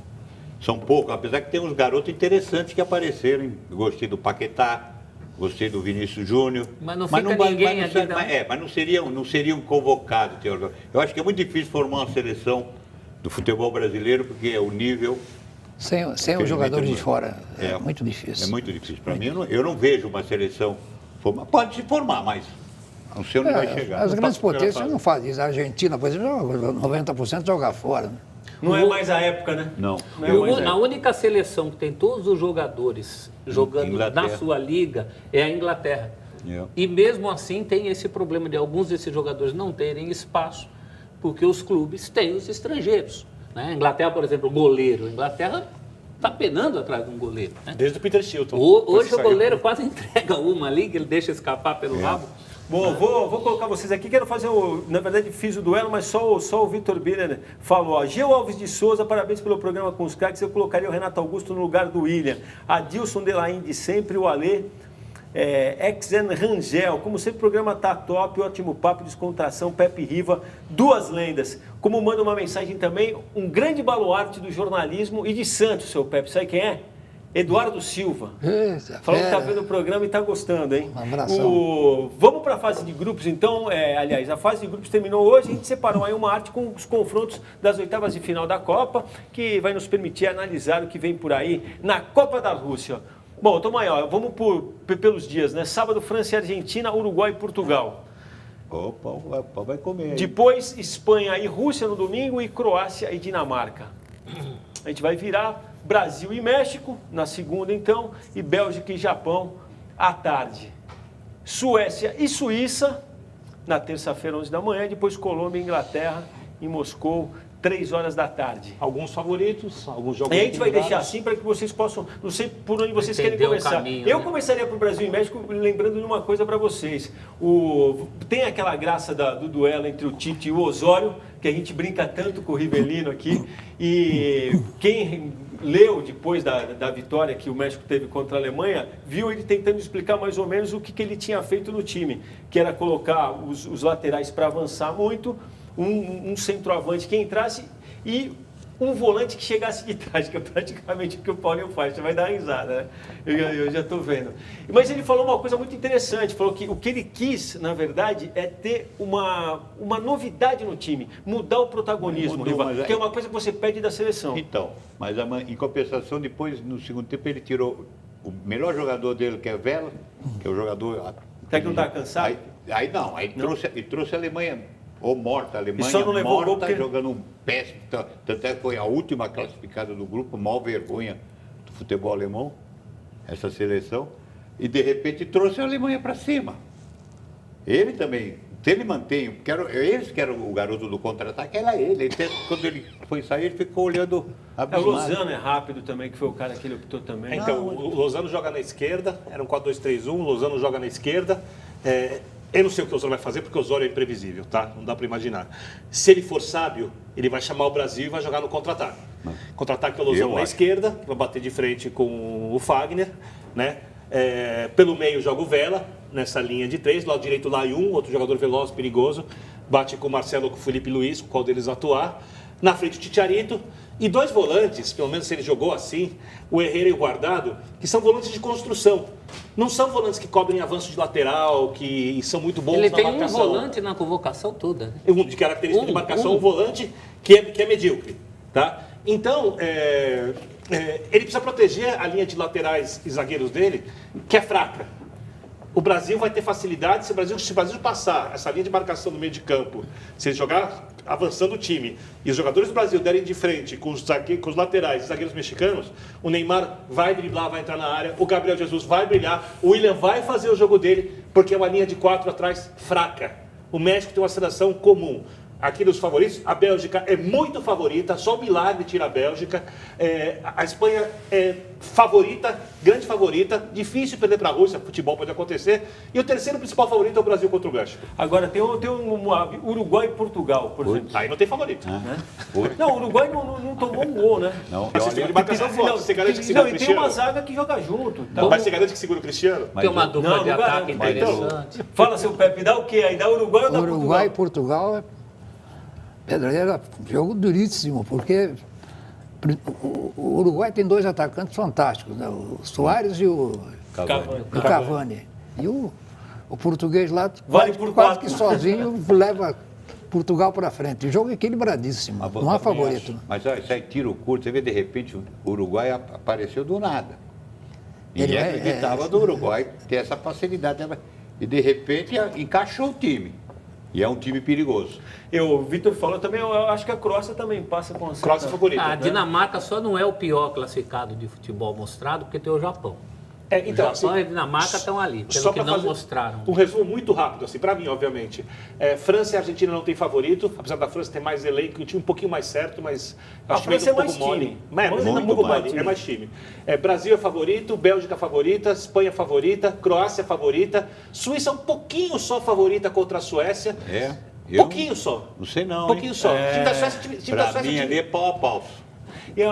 São poucos, apesar que tem uns garotos interessantes que apareceram, hein? Eu gostei do Paquetá, gostei do Vinícius Júnior. Mas não fica ninguém aqui, não. Mas não seriam convocados. Eu acho que é muito difícil formar uma seleção do futebol brasileiro, porque o nível... Sem os jogadores de fora, é muito difícil. É muito difícil. Para mim, eu não vejo uma seleção formar. Pode se formar, mas não sei onde vai chegar. As grandes potências não fazem isso. A Argentina, por exemplo, 90% joga fora. Né? Não é mais a época, né? Não. A única seleção que tem todos os jogadores jogando na sua liga é a Inglaterra. E mesmo assim tem esse problema de alguns desses jogadores não terem espaço, porque os clubes têm os estrangeiros. Né? A Inglaterra, por exemplo, o goleiro. A Inglaterra está penando atrás de um goleiro. Né? Desde o Peter Shilton. Hoje o goleiro quase entrega uma ali, que ele deixa escapar pelo rabo. Bom, vou colocar vocês aqui. Quero fazer na verdade fiz o duelo, mas só o Vitor Biner falou. Ó, Geo Alves de Souza, parabéns pelo programa com os craques. Eu colocaria o Renato Augusto no lugar do William. Adilson Delain de sempre, o Alê. Exen Rangel, como sempre o programa tá top, ótimo papo, descontração, Pepe Riva, duas lendas. Como manda uma mensagem também, um grande baluarte do jornalismo e de Santos, seu Pepe, sabe quem é? Eduardo Silva. Falou que tá vendo o programa e tá gostando, hein? Um abração. Vamos para a fase de grupos, então. Aliás, a fase de grupos terminou hoje. A gente separou aí uma arte com os confrontos das oitavas de final da Copa, que vai nos permitir analisar o que vem por aí na Copa da Rússia. Bom, então, maior, vamos pelos dias, né? Sábado, França e Argentina, Uruguai e Portugal. Opa, vai comer. Depois, Espanha e Rússia no domingo e Croácia e Dinamarca. A gente vai virar Brasil e México na segunda, então, e Bélgica e Japão à tarde. Suécia e Suíça na terça-feira, 11 da manhã, depois Colômbia e Inglaterra em Moscou, 3 horas da tarde. Alguns favoritos, alguns jogos. E a gente vai deixar assim para que vocês possam, não sei por onde vocês querem começar. Caminho, eu né? começaria para o Brasil e México lembrando de uma coisa para vocês. Tem aquela graça do duelo entre o Tite e o Osório, que a gente brinca tanto com o Rivelino aqui. E quem leu depois da vitória que o México teve contra a Alemanha, viu ele tentando explicar mais ou menos o que ele tinha feito no time, que era colocar os laterais para avançar muito, um centroavante que entrasse e um volante que chegasse de trás, que é praticamente o que o Paulinho faz. Você vai dar risada, né? Eu já estou vendo. Mas ele falou uma coisa muito interessante, falou que o que ele quis, na verdade, é ter uma novidade no time, mudar o protagonismo, que é uma coisa que você pede da seleção. Então, mas em compensação, depois, no segundo tempo, ele tirou o melhor jogador dele, que é Vela, que é o jogador... Até que não está cansado? Aí trouxe a Alemanha... Ou morta, a Alemanha só não levou morta, porque... jogando um péssimo. Tanto é que foi a última classificada do grupo, mal vergonha do futebol alemão, essa seleção. E de repente trouxe a Alemanha para cima. Ele também, se ele mantém, eles que eram o garoto do contra-ataque, era ele. Quando ele foi sair, ele ficou olhando o Lozano é rápido também, que foi o cara que ele optou também. Então, o Lozano joga na esquerda, era um 4-2-3-1, o Lozano joga na esquerda. Eu não sei o que o Osório vai fazer, porque o Osório é imprevisível, tá? Não dá para imaginar. Se ele for sábio, ele vai chamar o Brasil e vai jogar no contra-ataque. Contra-ataque é o Lozano na esquerda, vai bater de frente com o Fagner, né? Pelo meio joga o Vela, nessa linha de 3, lado direito lá e outro jogador veloz, perigoso, bate com o Marcelo ou com o Felipe Luiz, qual deles atuar. Na frente o Titiarito e 2 volantes, pelo menos se ele jogou assim, o Herrera e o Guardado, que são volantes de construção. Não são volantes que cobrem avanço de lateral, que são muito bons Ele na tem marcação. um volante na convocação toda. Né? De característica de marcação, um volante que é medíocre. Tá? Então, ele precisa proteger a linha de laterais e zagueiros dele, que é fraca. O Brasil vai ter facilidade se o Brasil passar essa linha de marcação no meio de campo, se ele jogar avançando o time e os jogadores do Brasil derem de frente com os laterais e zagueiros mexicanos, o Neymar vai driblar, vai entrar na área, o Gabriel Jesus vai brilhar, o William vai fazer o jogo dele, porque é uma linha de 4 atrás fraca. O México tem uma seleção comum. Aqui dos favoritos, a Bélgica é muito favorita, só o milagre tira a Bélgica. A Espanha é favorita, grande favorita, difícil perder para a Rússia, futebol pode acontecer. E o terceiro principal favorito é o Brasil contra o México. Agora, tem Uruguai e Portugal, por exemplo. Aí não tem favorito. Não, o Uruguai não tomou um gol, né? Não, Mas sistema de marcação forte, você garante que segura o e tem Cristiano? uma zaga que joga junto. Tá? Mas você garante que segura o Cristiano? Tem uma dupla Não, de não ataque garanto. interessante. Fala, seu Pepe, dá o quê aí? Dá Uruguai ou dá Uruguai e Portugal? Portugal Pedreira, jogo duríssimo, porque o Uruguai tem 2 atacantes fantásticos, né? O Soares e o Cavani. E o português lá Vale por quase 4. que sozinho leva Portugal para frente. O jogo é equilibradíssimo, não há favorito. Mas olha, isso aí tiro curto, você vê de repente o Uruguai apareceu do nada. Ele Ninguém acreditava do Uruguai ter essa facilidade. E de repente encaixou o time. E é um time perigoso. O Vitor falou também, eu acho que a Croácia também passa com a Croácia favorita. A Dinamarca só não é o pior classificado de futebol mostrado porque tem o Japão. Então, o Japão e a Dinamarca estão ali, pelo só que pra não fazer mostraram. Um resumo muito rápido, assim, para mim, obviamente. França e Argentina não tem favorito, apesar da França ter mais elenco, um time um pouquinho mais certo, mas A França é mais time. É mais time. Brasil é favorito, Bélgica favorita, Espanha favorita, Croácia favorita, Suíça um pouquinho só favorita contra a Suécia. Pouquinho só. Não sei não. Pouquinho só. Time da Suécia, Pra mim ali é pau a pau. E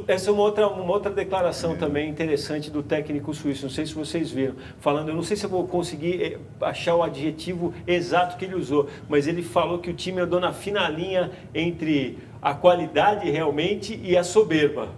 essa é uma outra declaração também interessante do técnico suíço, não sei se vocês viram, falando, eu não sei se eu vou conseguir achar o adjetivo exato que ele usou, mas ele falou que o time andou na fina linha entre a qualidade realmente e a soberba.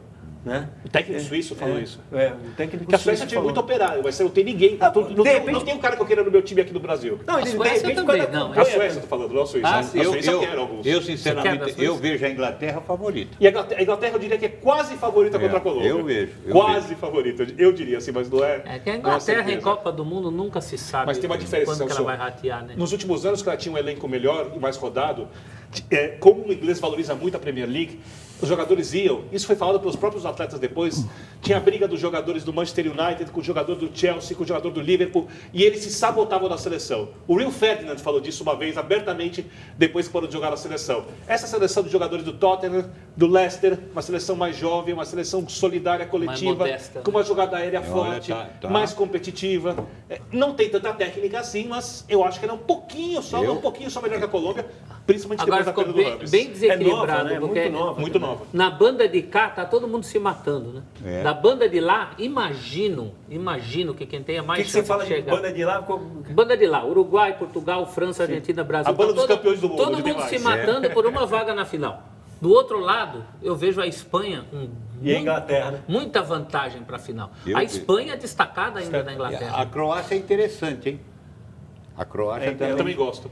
Né? O técnico suíço falou isso. O técnico Porque a Suécia é um time muito operário, mas não tem ninguém. Não tem um cara que eu queira no meu time aqui no Brasil. Não, A Suécia também, não. A Suécia, eu tô falando, não a Suíça. A Suíça eu quero alguns. Eu sinceramente, eu vejo a Inglaterra favorita. E a Inglaterra eu diria que é quase favorita contra a Colômbia. Eu vejo. Quase favorita, eu diria assim, mas não é. É que a Inglaterra em Copa do Mundo nunca se sabe mas tem uma diferença, quando que ela vai ratear, né? Nos últimos anos que ela tinha um elenco melhor e mais rodado, como o inglês valoriza muito a Premier League, os jogadores iam, isso foi falado pelos próprios atletas depois, tinha a briga dos jogadores do Manchester United com o jogador do Chelsea, com o jogador do Liverpool, e eles se sabotavam na seleção. O Rio Ferdinand falou disso uma vez, abertamente, depois que foram jogar na seleção. Essa seleção de jogadores do Tottenham, do Leicester, uma seleção mais jovem, uma seleção solidária, coletiva, com uma jogada aérea forte, mais competitiva. Não tem tanta técnica assim, mas eu acho que era um pouquinho só melhor que a Colômbia, principalmente agora depois da ficou perda do Rames. bem desequilibrado, né? porque Muito nova. na banda de cá tá todo mundo se matando, né? Da banda de lá, imagino que quem tenha mais O que você fala de banda de lá? Banda de lá, Uruguai, Portugal, França, Argentina, Brasil. A banda dos campeões do mundo. Todo mundo se matando por uma vaga na final. Do outro lado, eu vejo a Espanha com E a Inglaterra, né? muita vantagem para a final. A Espanha é destacada ainda da Inglaterra. A Croácia é interessante, hein? A Croácia também. Eu também gosto.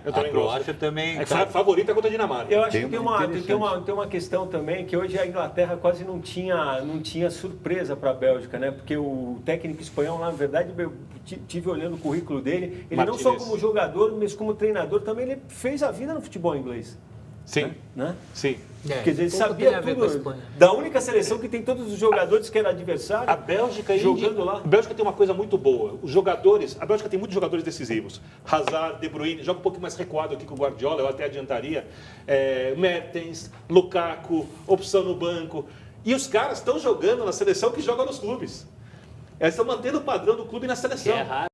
Eu também a Croácia também. É favorita contra a Dinamarca. Eu acho que tem uma questão também, que hoje a Inglaterra quase não tinha surpresa para a Bélgica, né? Porque o técnico espanhol, na verdade, eu tive olhando o currículo dele, ele Martinez. não só como jogador, mas como treinador também, ele fez a vida no futebol inglês. Sim. Né? Sim. Quer dizer, ele pouco sabia tem a ver com a tudo. Espanha. Da única seleção que tem todos os jogadores que era adversário. A Bélgica jogando lá. A Bélgica tem uma coisa muito boa. Os jogadores, a Bélgica tem muitos jogadores decisivos. Hazard, De Bruyne, joga um pouquinho mais recuado aqui com o Guardiola, eu até adiantaria. Mertens, Lukaku, opção no banco. E os caras estão jogando na seleção que joga nos clubes. Eles estão mantendo o padrão do clube na seleção. É raro.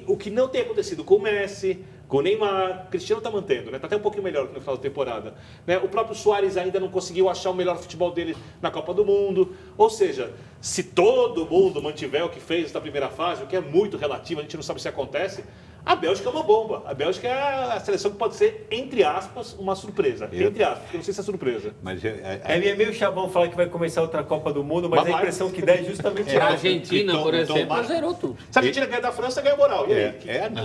O que não tem acontecido com o Messi, com o Neymar, o Cristiano está mantendo, né? Está até um pouquinho melhor que no final da temporada. Né? O próprio Suárez ainda não conseguiu achar o melhor futebol dele na Copa do Mundo. Ou seja, se todo mundo mantiver o que fez na primeira fase, o que é muito relativo, a gente não sabe se acontece, a Bélgica é uma bomba. A Bélgica é a seleção que pode ser, entre aspas, uma surpresa. Entre aspas, porque eu não sei se é surpresa. Mas É meio chavão falar que vai começar outra Copa do Mundo, mas a impressão que dá é justamente A essa. Argentina, por exemplo, tomara- zerou tudo. Se a Argentina ganhar da França, ganha moral. E aí?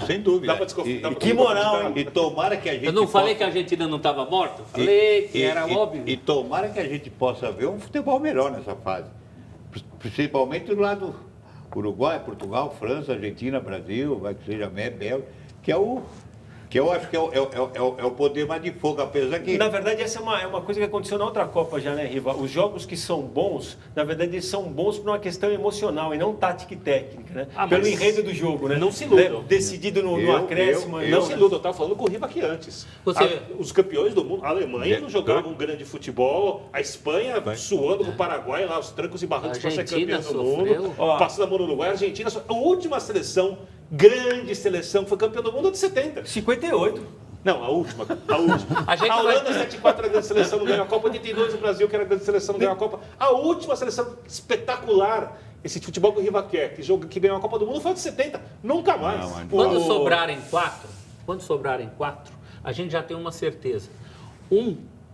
Sem dúvida. Dá pra desconfiar. Que moral, hein? E tomara que a gente Eu não falei que a possa- Argentina não estava morta? Falei que era óbvio. E tomara que a gente possa ver um futebol melhor nessa fase. Principalmente do lado Uruguai, Portugal, França, Argentina, Brasil, vai que seja Bélgica, que eu acho que é o poder mais de fogo, apesar que... Na verdade, essa é uma coisa que aconteceu na outra Copa já, né, Riva? Os jogos que são bons, na verdade, eles são bons por uma questão emocional e não tática e técnica, né? Pelo mas enredo do jogo, né? não se iludam. Decidido no acréscimo. Não se iludam, eu estava falando com o Riva aqui antes. Você- Os campeões do mundo, a Alemanha não jogava um grande futebol, a Espanha suando com o Paraguai, lá os trancos e barrancos para ser Argentina campeã do sofreu. mundo, Ó. passando a mão no Uruguai, a Argentina, a última seleção, grande seleção, que foi campeã do mundo é de 70. 58. Não, a última. A gente A vai- Holanda 7-4 era a grande seleção, não ganhou a Copa. 82 o Brasil, que era a grande seleção, não ganhou a Copa. A última seleção espetacular, esse futebol que o Riva quer, que ganhou a Copa do Mundo, foi a de 70. Nunca mais. Não, mas- Quando O- sobrarem quatro, a gente já tem uma certeza.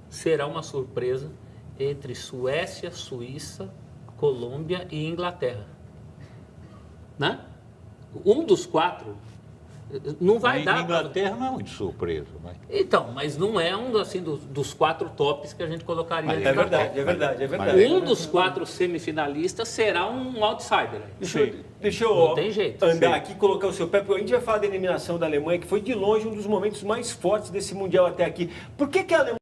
Será uma surpresa entre Suécia, Suíça, Colômbia e Inglaterra. Né? Um dos quatro não vai a dar. Inglaterra não é muito surpresa, mas... Então, mas não é um assim dos quatro tops que a gente colocaria. Mas nesse É pacote. verdade, é verdade, é verdade. Um dos quatro semifinalistas será um outsider. Deixa eu Não tem jeito. andar aqui e colocar o seu pé, porque a gente vai falar da eliminação da Alemanha, que foi de longe um dos momentos mais fortes desse Mundial até aqui. Por que a Alemanha...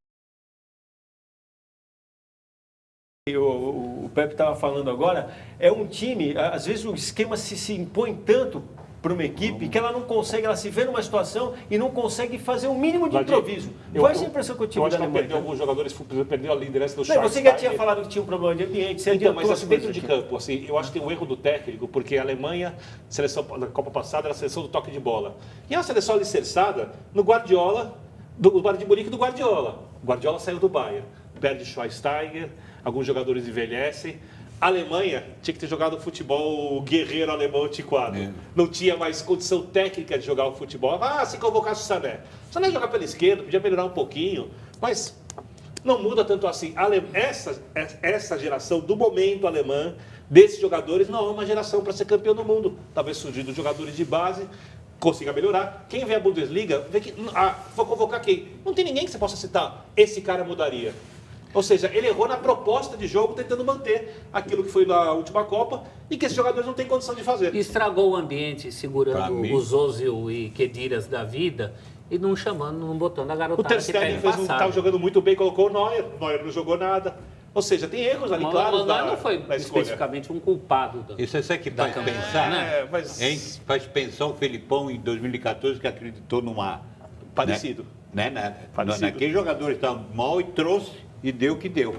O Pepe estava falando agora, é um time, às vezes o esquema se impõe tanto para uma equipe que ela não consegue, ela se vê numa situação e não consegue fazer um mínimo de improviso. Foi essa a impressão que eu tive acho da que Alemanha. perdeu alguns jogadores, perdeu a liderança do Não, Charles. você já tinha falado que tinha um problema de ambiente, você Então, adiantou mas as assim, dentro coisas de aqui. campo, assim, eu acho que tem um erro do técnico, porque a Alemanha, seleção da Copa passada, era a seleção do toque de bola. E é uma seleção alicerçada no Guardiola, do Bayern de Munique e do Guardiola. O Guardiola saiu do Bayern, perde Schweinsteiger, alguns jogadores envelhecem. A Alemanha tinha que ter jogado o futebol guerreiro alemão antiquado. Não tinha mais condição técnica de jogar o futebol. Se convocasse o Sané. O Sané ia jogar pela esquerda, podia melhorar um pouquinho, mas não muda tanto assim. Essa geração do momento alemã, desses jogadores, não é uma geração para ser campeão do mundo. Talvez surgindo jogadores de base, consiga melhorar. Quem vê a Bundesliga, vê que vou convocar quem? Não tem ninguém que você possa citar. Esse cara mudaria. Ou seja, ele errou na proposta de jogo, tentando manter aquilo que foi na última Copa e que esses jogadores não têm condição de fazer. Estragou o ambiente segurando Pra mim- os Ozil e Khediras da vida e não botando a O garotada Ter que Stegen pega estava passado. jogando muito bem, colocou o Neuer. O Neuer não jogou nada. Ou seja, tem erros ali, Mas claros, o Neuer não foi na escolha. especificamente um culpado. Isso é que faz pensar, É, mas- hein? Faz pensar o Felipão em 2014 que acreditou numa... Parecido. Parecido. Naqueles jogadores estavam mal e trouxe e deu o que deu.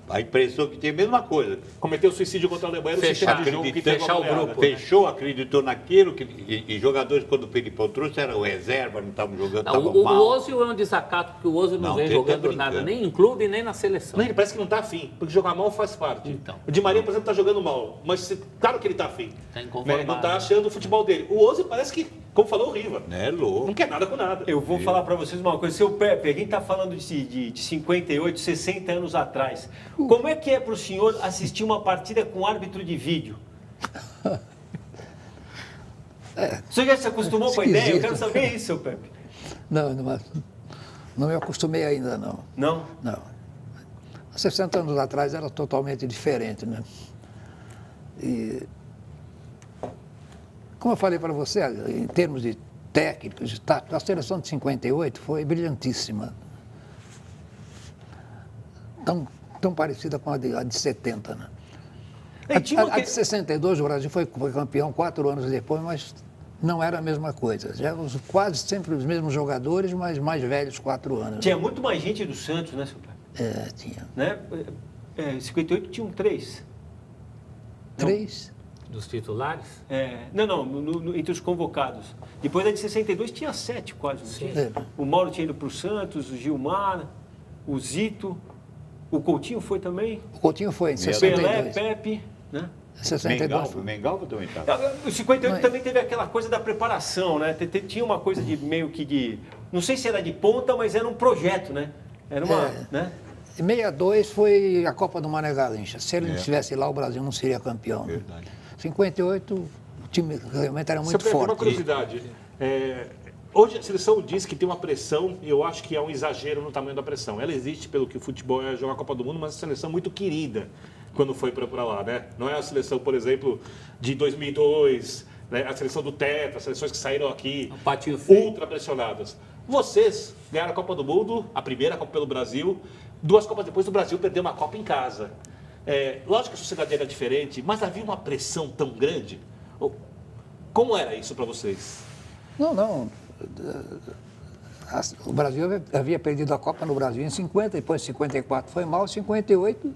A impressão que tem é a mesma coisa. Cometeu suicídio contra a Alemanha no Fechar- sistema de jogo que acreditar- fechar o grupo. Fechou, acreditou naquilo, e jogadores, quando o Felipão trouxe, eram reserva, não estavam jogando, Não, estavam o mal. Ozil é um desacato, porque o Ozil não vem Não, ele tá jogando brincando. nada, nem em clube, nem na seleção. Não, ele parece que não está afim, porque jogar mal faz parte. Então. O Di Maria, por exemplo, está jogando mal, mas claro que ele está afim. Tá inconformado. Ele não está achando o futebol dele. O Ozil parece que, como falou o Riva, É louco. não quer nada com nada. Eu vou falar para vocês uma coisa. Seu Pepe, a gente está falando de 58, 60 anos atrás. Como é que é para o senhor assistir uma partida com árbitro de vídeo? O senhor já se acostumou com a ideia? Eu quero Esquisito. saber isso, seu Pepe. Não me acostumei ainda, não. Não? Não. Há 60 anos atrás era totalmente diferente, né? E, como eu falei para você, em termos de técnicos, de tática, a seleção de 58 foi brilhantíssima. Tão parecida com a de 70, né? E tinha uma A de 62, o Brasil foi campeão 4 anos depois, mas não era a mesma coisa. Já quase sempre os mesmos jogadores, mas mais velhos 4 anos. Tinha muito mais gente do Santos, né, seu Pepe? Tinha. Né? Em 58 tinham 3. 3? Dos titulares? Entre os convocados. Depois da de 62 tinha 7 quase. Não tinha? O Mauro tinha ido para o Santos, o Gilmar, o Zito, o Coutinho foi também. O Coutinho foi em 62. Pelé, Pepe, né? 62. Mengalva também estava. O 58 também teve aquela coisa da preparação, né? Tinha uma coisa de meio que de... Não sei se era de ponta, mas era um projeto, né? Era uma... Né? Em 62 foi a Copa do Mané Garrincha. Se ele não estivesse lá, o Brasil não seria campeão. Verdade. 58, o time realmente era muito forte. Uma curiosidade. Hoje a seleção diz que tem uma pressão, e eu acho que é um exagero no tamanho da pressão. Ela existe pelo que o futebol é jogar a Copa do Mundo, mas é uma seleção muito querida quando foi para lá, né? Não é a seleção, por exemplo, de 2002, né? A seleção do Tetra, as seleções que saíram aqui ultra pressionadas. Vocês ganharam a Copa do Mundo, a primeira Copa pelo Brasil, 2 Copas depois do Brasil perdeu uma Copa em casa. Lógico que a sociedade era diferente, mas havia uma pressão tão grande. Como era isso para vocês? Não. O Brasil havia perdido a Copa no Brasil em 50, depois em 54 foi mal, em 58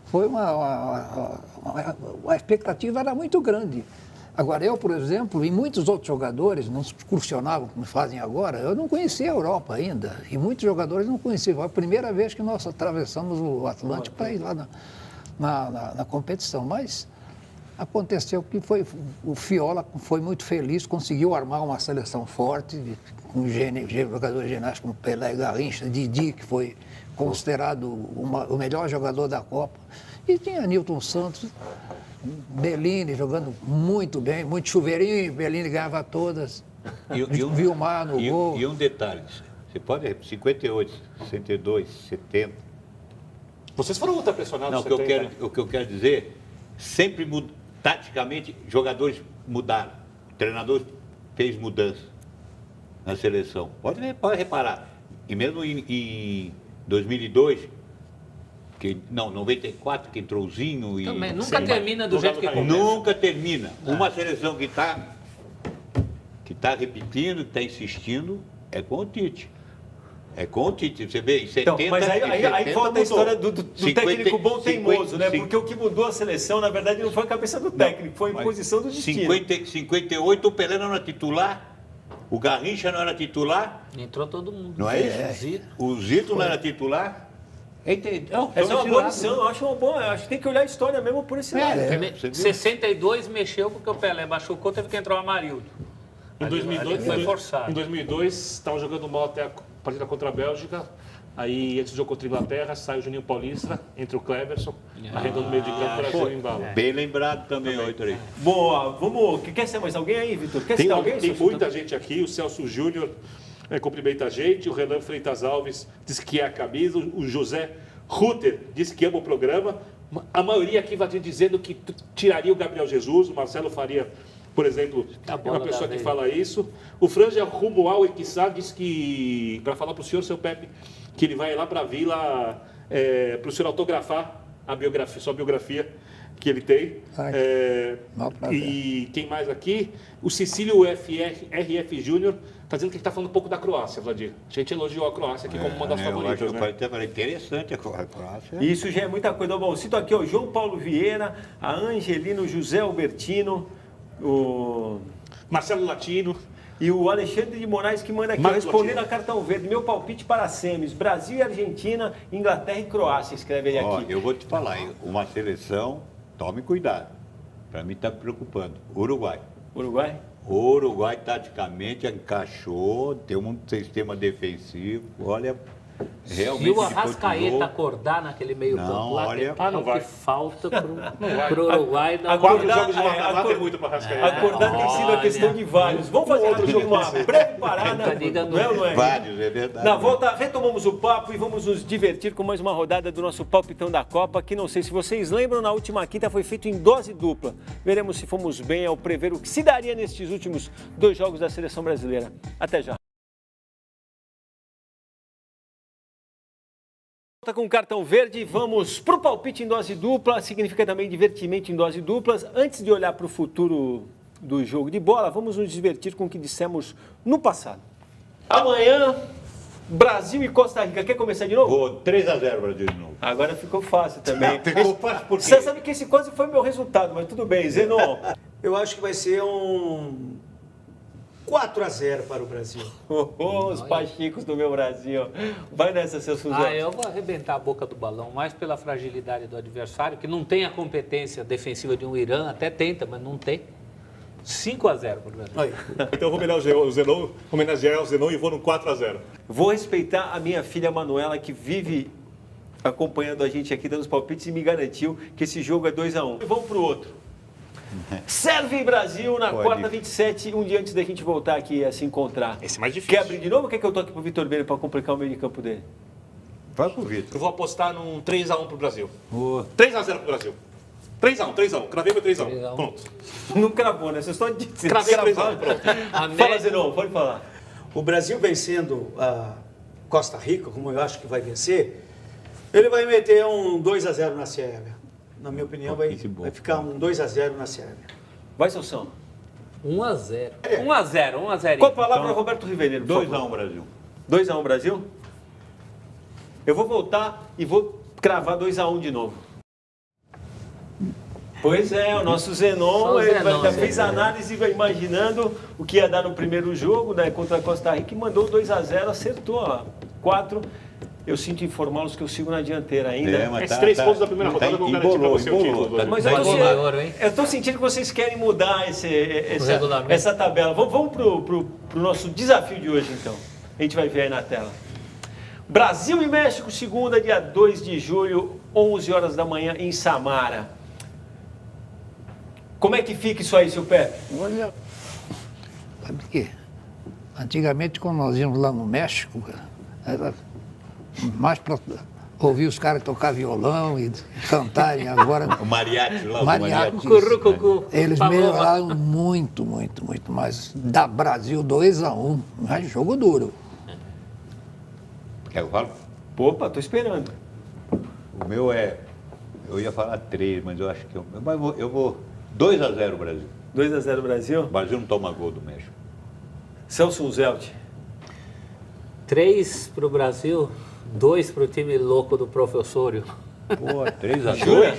foi a expectativa era muito grande. Agora, eu, por exemplo, e muitos outros jogadores não excursionavam como fazem agora, eu não conhecia a Europa ainda, e muitos jogadores não conheciam. Foi a primeira vez que nós atravessamos o Atlântico para ir lá na competição, mas aconteceu que o Fiola foi muito feliz, conseguiu armar uma seleção forte, com jogadores ginásticos como Pelé, Garrincha, Didi, que foi considerado o melhor jogador da Copa, e tinha Nilton Santos, Bellini jogando muito bem, muito chuveirinho, Bellini ganhava todas, Vilmar no gol. E um detalhe, você pode 58, 62, 70... Vocês foram ultra pressionados. Não, o que eu quero dizer, sempre taticamente, jogadores mudaram. O treinador fez mudança na seleção. Pode reparar. E mesmo em 2002, 94, que entrou o Zinho. Também, nunca termina do jeito que começa. Nunca termina. Uma seleção que tá repetindo, que está insistindo, é com o Tite. É com o Tite, você vê, em 70... Então, mas aí volta a história do técnico bom teimoso, né? Porque o que mudou a seleção, na verdade, não foi a cabeça do técnico, foi a imposição do destino. 58, o Pelé não era titular, o Garrincha não era titular. Entrou todo mundo. Não é isso? O Zito não era titular. Essa é uma boa lição, eu acho uma boa. Acho que tem que olhar a história mesmo por esse lado. 62 mexeu porque o Pelé machucou, teve que entrar o Amarildo. Em 2002 foi forçado. Em 2002, estavam jogando mal até a partida contra a Bélgica. Aí, antes do jogo contra a Inglaterra, sai o Juninho Paulista, entre o Cleverson, arredondando no meio de campo, o Brasil embala. Bem lembrado também, Oito. Boa, vamos. Quer ser mais alguém aí, Vitor? Tem muita gente aqui, o Celso Júnior cumprimenta a gente, o Renan Freitas Alves diz que é a camisa, o José Rutter diz que ama o programa. A maioria aqui vai dizendo que tiraria o Gabriel Jesus, o Marcelo Faria, por exemplo, é uma pessoa que fala isso. O Franja Rumoal Equissá diz que, para falar para o senhor, seu Pepe, que ele vai lá para a Vila para o senhor autografar sua biografia que ele tem. E quem mais aqui? O Cecílio RF Júnior está dizendo que ele está falando um pouco da Croácia, Vladir. A gente elogiou a Croácia aqui como uma das favoritas. Eu até falei, interessante a Croácia. Isso já é muita coisa. Bom, cito aqui o João Paulo Vieira, a Angelino, o José Albertino, o Marcelo Latino. E o Alexandre de Moraes que manda aqui, respondendo a Cartão Verde, meu palpite para semis, Brasil e Argentina, Inglaterra e Croácia, escreve ele aqui. Eu vou te falar, uma seleção, tome cuidado, para mim está me preocupando, Uruguai. Uruguai? O Uruguai taticamente encaixou, tem um sistema defensivo, olha, realmente... Se o Arrascaeta acordar naquele meio campo lá, não vai. Que falta pro Uruguai. Acordar tem sido a questão de vários. Vamos fazer uma breve parada. Não é ou não é? Vários, é verdade. Na volta, retomamos o papo e vamos nos divertir com mais uma rodada do nosso Palpitão da Copa, que não sei se vocês lembram, na última quinta foi feito em dose dupla. Veremos se fomos bem ao prever o que se daria nestes últimos 2 jogos da seleção brasileira. Até já. Com o Cartão Verde, vamos para o palpite em dose dupla, significa também divertimento em dose duplas. Antes de olhar para o futuro do jogo de bola, vamos nos divertir com o que dissemos no passado. Amanhã Brasil e Costa Rica. Quer começar de novo? Vou 3-0 Brasil de novo. Agora ficou fácil também. Ficou fácil por quê? Você sabe que esse quase foi meu resultado, mas tudo bem. Zenon. Eu acho que vai ser um 4-0 para o Brasil. Os pachicos do meu Brasil. Vai nessa, seu Suzano. Eu vou arrebentar a boca do balão, mais pela fragilidade do adversário, que não tem a competência defensiva de um Irã, até tenta, mas não tem. 5-0 para o Brasil. Aí. Então eu vou homenagear o Zenon e vou no 4-0. Vou respeitar a minha filha Manuela, que vive acompanhando a gente aqui, dando os palpites, e me garantiu que esse jogo é 2-1. Vamos para o outro. Sérvia e Brasil na quarta 27, um dia antes da gente voltar aqui a se encontrar. Esse é mais difícil. Quer abrir de novo ou quer que eu toque pro Vitor Bene para complicar o meio de campo dele? Vai pro Vitor. Eu vou apostar num 3-1 pro Brasil. Boa. 3-0 pro Brasil. 3-1. Cravei meu 3-1. 3-1. Pronto. Não cravou, né? Vocês estão dizendo. Cravei 3-1. Pronto. Fala, Zenon, pode falar. O Brasil vencendo a Costa Rica, como eu acho que vai vencer, ele vai meter um 2-0 na Sérvia. Na minha opinião, vai ficar um 2-0 na Sérvia. Vai, Sansão. 1-0. 1-0. Qual a palavra, Roberto Rivelino? 2-1 Brasil. 2-1 Brasil? Eu vou voltar e vou cravar 2-1 de novo. Pois é, o nosso Zenon, já fez análise imaginando o que ia dar no primeiro jogo, né, contra a Costa Rica, e mandou 2-0, acertou, ó. 4. Eu sinto informá-los que eu sigo na dianteira ainda. Esses 3 pontos da primeira rodada vão garantir para você o título. Mas eu tô sentindo que vocês querem mudar essa tabela. Vamos pro nosso desafio de hoje, então. A gente vai ver aí na tela. Brasil e México, segunda, dia 2 de julho, 11 horas da manhã, em Samara. Como é que fica isso aí, seu Pepe? Olha, sabe o quê? Antigamente, quando nós íamos lá no México, era mais para ouvir os caras tocar violão e cantarem. Agora, O mariachi lá, mariachi. Eles melhoraram muito mais. Da Brasil 2-1, mas jogo duro. Quer que eu falo? Opa, tô esperando. O meu é... Eu ia falar 3, mas eu acho que... Eu vou 2-0 Brasil. 2-0 Brasil. O Brasil não toma gol do México. Celso Zelt. 3 para o Brasil, 2 para o time louco do professório. Pô, 3-2?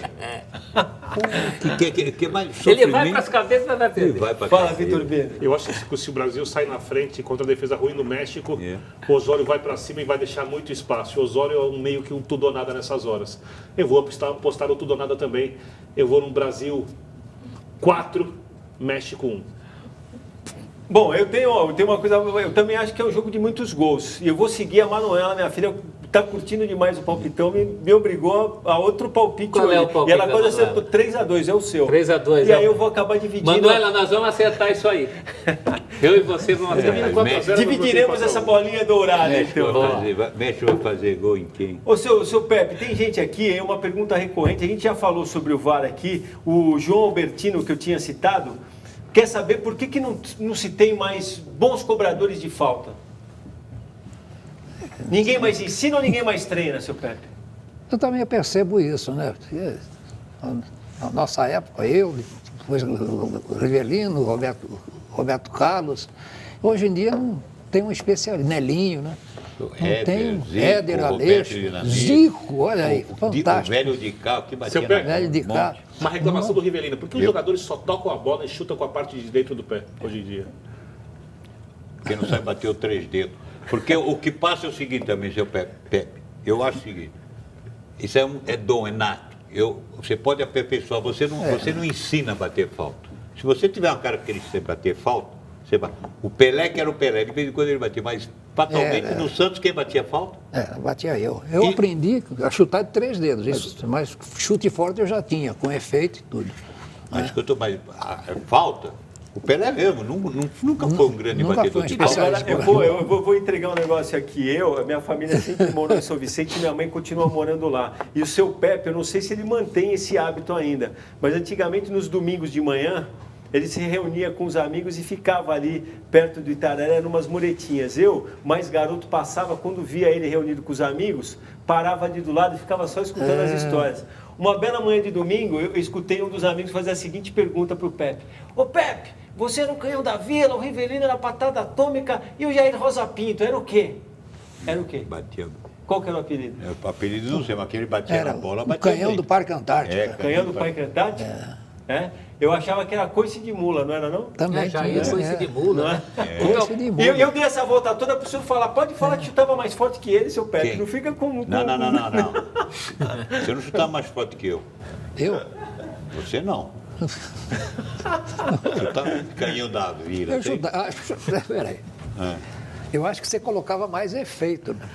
Que mais sofrimento? Ele vai para as cabeças, mas vai perder. Fala, Vitor Bene. Eu acho que se o Brasil sai na frente contra a defesa ruim do México, o Osório vai para cima e vai deixar muito espaço. O Osório é meio que um tudo ou nada nessas horas. Eu vou apostar no tudo ou nada também. Eu vou no Brasil 4, México 1. Bom, eu tenho uma coisa, eu também acho que é um jogo de muitos gols. E eu vou seguir a Manuela, minha filha está curtindo demais o palpitão, me obrigou a outro palpite. Qual hoje. é o palpite? E ela quase acertou 3-2, é o seu. 3-2. E aí eu vou acabar dividindo. Manuela, nós vamos acertar isso aí. Eu e você vamos acertar. Dividiremos essa bolinha dourada, então. México vai fazer gol em quem? Ô, seu Pepe, tem gente aqui, é uma pergunta recorrente, a gente já falou sobre o VAR aqui, o João Albertino, que eu tinha citado, quer saber por que não se tem mais bons cobradores de falta? Ninguém mais ensina ou ninguém mais treina, seu Pepe? Eu também percebo isso, né? Porque na nossa época, eu, depois o Rivelino, Roberto Carlos, hoje em dia não tem um especialista, Nelinho, né? Não tem Éder, Aleixo, Zico, olha aí, fantástico. O velho de carro que batia Seu pé? Velho de carro. Uma reclamação do Rivelino. Por que os jogadores só tocam a bola e chutam com a parte de dentro do pé, hoje em dia? Quem não sabe bater os 3 dedos. Porque o que passa é o seguinte também, seu Pepe. Eu acho o seguinte, isso é dom, é nato. Você pode aperfeiçoar, você não ensina a bater falta. Se você tiver uma característica de bater falta, você bate. O Pelé que era o Pelé, de vez em quando ele batia, mas fatalmente no Santos quem batia falta? Batia eu. Eu aprendi a chutar de 3 dedos, isso, mas chute forte eu já tinha, com efeito e tudo. Mas falta, o Pelé mesmo, nunca foi um grande batedor de falta. Agora, eu vou entregar um negócio aqui. A minha família sempre morou em São Vicente e minha mãe continua morando lá. E o seu Pepe, eu não sei se ele mantém esse hábito ainda, mas antigamente nos domingos de manhã, ele se reunia com os amigos e ficava ali perto do Itararé, numas muretinhas. Eu, mais garoto, passava, quando via ele reunido com os amigos, parava ali do lado e ficava só escutando as histórias. Uma bela manhã de domingo, eu escutei um dos amigos fazer a seguinte pergunta para o Pepe. Ô Pepe, você era o canhão da Vila, o Rivelino era a patada atômica e o Jair Rosa Pinto, era o quê? Era o quê? Batia. Qual que era o apelido? O apelido não sei, mas aquele batia Era na bola, o batia canhão bem. do Parque Antártica. Canhão do Parque Antártico? É. Eu achava que era coice de mula, não era não? Também Já tinha, ia coice de mula, né? Coice de mula. Eu dei essa volta toda para o senhor falar, pode falar que chutava mais forte que ele, seu Pepe, Quem? não fica com... Não. Você não chutava mais forte que eu. Eu? Você não. Você tá canhão da vila. Eu chutava... Peraí. Eu acho que você colocava mais efeito, né?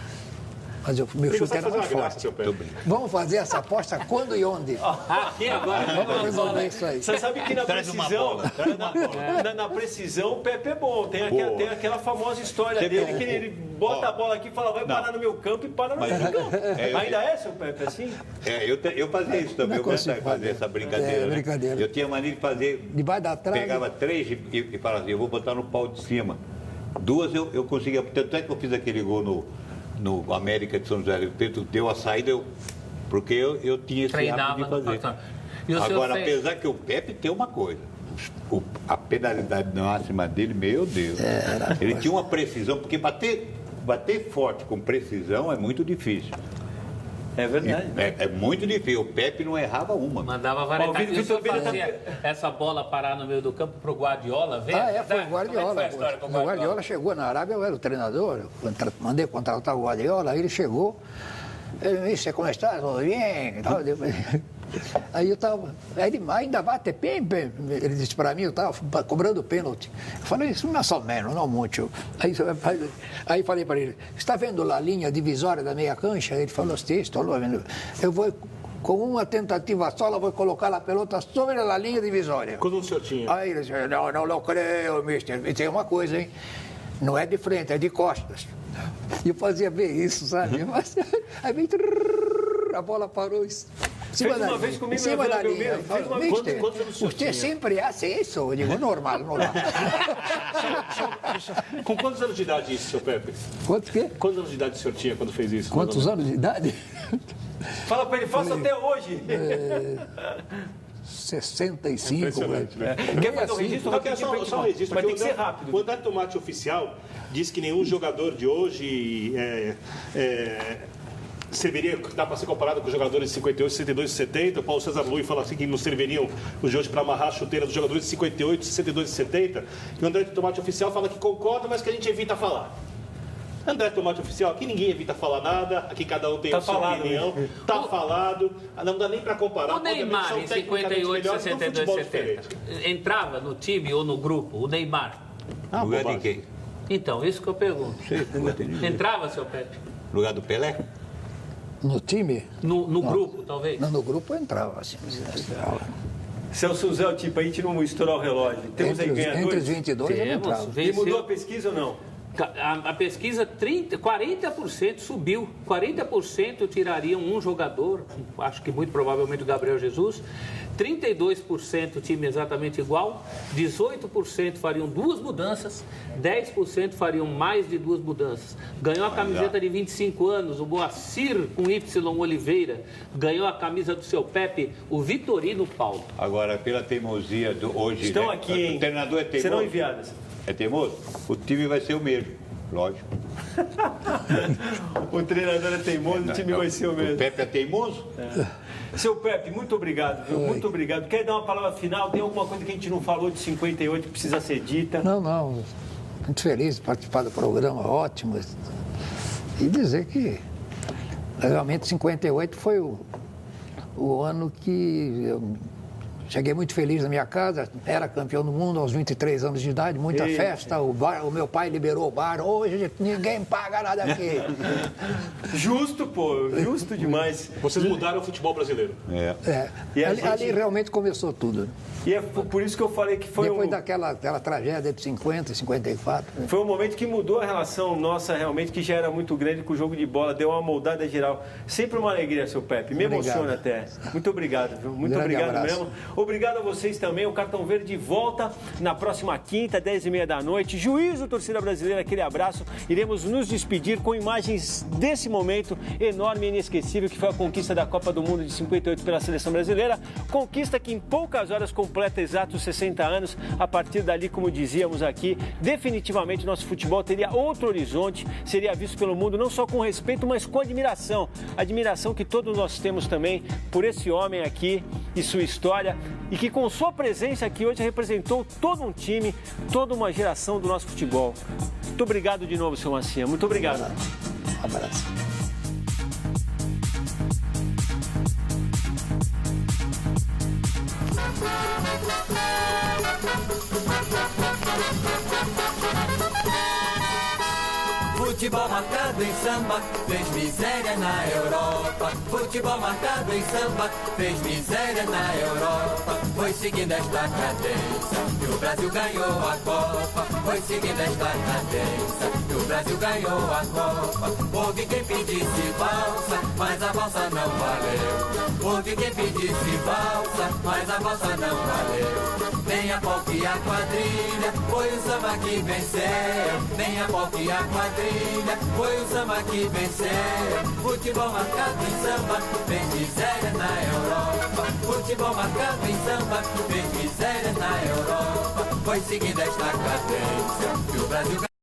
Mas o meu chute era mais forte. seu Pepe. Vamos fazer essa aposta quando e onde? Aqui agora. Vamos resolver isso aí. Você sabe que na Traz uma precisão, bola, traz uma bola. na precisão, o Pepe é bom. Tem aquela famosa história Você dele viu? que ele bota a bola aqui e fala, vai parar no meu campo e para no Mas- meu campo. eu- Ainda é, seu Pepe, assim? Eu fazia isso também, eu Não gostava de consigo fazer essa brincadeira. É, né? brincadeira. Eu tinha mania de fazer. Debaixo da trave. Pegava 3 e falava assim, eu vou botar no pau de cima. 2 eu conseguia, tanto é que eu fiz aquele gol no América de São José do Preto, deu a saída, porque eu tinha esse Treinava hábito de no fazer. patrão. E o senhor Agora, fez? apesar que o Pepe tem uma coisa, a penalidade máxima dele, meu Deus, ele tinha uma precisão, porque bater forte com precisão é muito difícil. É verdade. É muito difícil, o Pepe não errava uma. Mandava varetar. Ó, o E o senhor Vitor Vila fazia essa bola parar no meio do campo pro Guardiola, ver? Foi o Como é que Guardiola. foi a história com o O Guardiola chegou na Arábia, eu era o treinador, mandei contratar o Guardiola, aí ele chegou, ele me disse, como está? Tudo bem? Aí eu estava, ele ainda bate bem, ele disse para mim, eu estava cobrando pênalti. Eu falei, isso mais ou menos, não muito. Aí falei para ele, está vendo lá a linha divisória da meia cancha? Ele falou, sim, estou vendo. Eu vou, com uma tentativa só, eu vou colocar a pelota sobre a linha divisória. Quando o senhor tinha? Aí ele disse, não creio, mister. E tem uma coisa, hein? Não é de frente, é de costas. E eu fazia bem isso, sabe? Mas, aí vem, a bola parou. Fez uma vez comigo em cima na da Vila linha. Belmiro, fez uma- Mister, quantos anos o senhor você tinha? sempre hace isso? Eu digo, normal. Com quantos anos de idade isso, seu Pepe? Quantos quê? Quantos anos de idade o senhor tinha quando fez isso? Quantos anos de idade? Fala para ele, faça até hoje. 65. Impressionante, né? Quer fazer o registro? Só que é só um registro. Mas aqui, tem que ser rápido. O André Tomate oficial diz que nenhum jogador de hoje serviria, dá para ser comparado com os jogadores de 58, 62 e 70. O Paulo César Luiz fala assim que não serviriam os de hoje para amarrar a chuteira dos jogadores de 58, 62 e 70. E o André Tomate oficial fala que concorda, mas que a gente evita falar. André Tomate oficial, aqui ninguém evita falar nada, aqui cada um tem Tá a sua falado, opinião, né? tá falado, não dá nem para comparar. O Neymar, Obviamente, em são tecnicamente 58, melhores, num 62, futebol 70, diferente. entrava no time ou no grupo, o Neymar? Lugar de bobagem. quem? Então, isso que eu pergunto. Não entendi. Entrava, seu Pepe? Lugar do Pelé? No time? No grupo, talvez? No grupo eu entrava, assim. Celso Zé, o tipo, a gente não estourar o relógio. Temos aí Entre os ganhadores. 22 eu não Temos, entrava. E venceu. mudou a pesquisa ou não? A pesquisa, 40% subiu. 40% tirariam um jogador, acho que muito provavelmente o Gabriel Jesus. 32% time exatamente igual. 18% fariam 2 mudanças. 10% fariam mais de 2 mudanças. Ganhou a camiseta de 25 anos, o Boacir com Y Oliveira. Ganhou a camisa do seu Pepe, o Vitorino Paulo. Agora, pela teimosia do hoje. Estão né? aqui, hein? O treinador é teimoso. Serão enviadas. É teimoso? O time vai ser o mesmo, lógico. O treinador é teimoso, o time vai ser o O mesmo. Pepe é teimoso? Seu Pepe, muito obrigado, viu? Muito obrigado. Quer dar uma palavra final? Tem alguma coisa que a gente não falou de 58 que precisa ser dita? Não. Muito feliz de participar do programa, ótimo. E dizer que realmente 58 foi o ano que eu cheguei muito feliz na minha casa, era campeão do mundo aos 23 anos de idade, muita Eita. festa, o meu pai liberou o bar, hoje ninguém paga nada aqui. Justo, pô, justo demais. Vocês mudaram o futebol brasileiro. É, E a ali, gente- ali realmente começou tudo. E é por isso que eu falei que foi Depois um... daquela tragédia de 50 e 54. Né? Foi um momento que mudou a relação nossa, realmente, que já era muito grande com o jogo de bola, deu uma moldada geral. Sempre uma alegria, seu Pepe. Me Obrigado. emociona até. Muito obrigado, viu? Muito Grande obrigado abraço. mesmo. Obrigado a vocês também. O Cartão Verde volta na próxima quinta, 10h30 da noite. Juízo, torcida brasileira, aquele abraço. Iremos nos despedir com imagens desse momento enorme e inesquecível que foi a conquista da Copa do Mundo de 58 pela seleção brasileira. Conquista que em poucas horas completa exatos 60 anos. A partir dali, como dizíamos aqui, definitivamente nosso futebol teria outro horizonte, seria visto pelo mundo não só com respeito, mas com admiração. Admiração que todos nós temos também por esse homem aqui e sua história, e que com sua presença aqui hoje representou todo um time, toda uma geração do nosso futebol. Muito obrigado de novo, seu Massinha. Muito obrigado. Um abraço. Futebol marcado em samba, fez miséria na Europa. Futebol marcado em samba, fez miséria na Europa. Foi seguindo esta cadência que o Brasil ganhou a Copa. Foi seguindo esta cadência que o Brasil ganhou a Copa. Houve quem pedisse valsa, mas a valsa não valeu. Houve quem pedisse valsa, mas a valsa não valeu. Nem a polca e a quadrilha, foi o samba que venceu. Nem a polca e a quadrilha, foi o samba que venceu. Futebol marcado em samba, fez miséria na Europa. Futebol marcado em samba, fez miséria na Europa. Foi seguindo esta cadência que o Brasil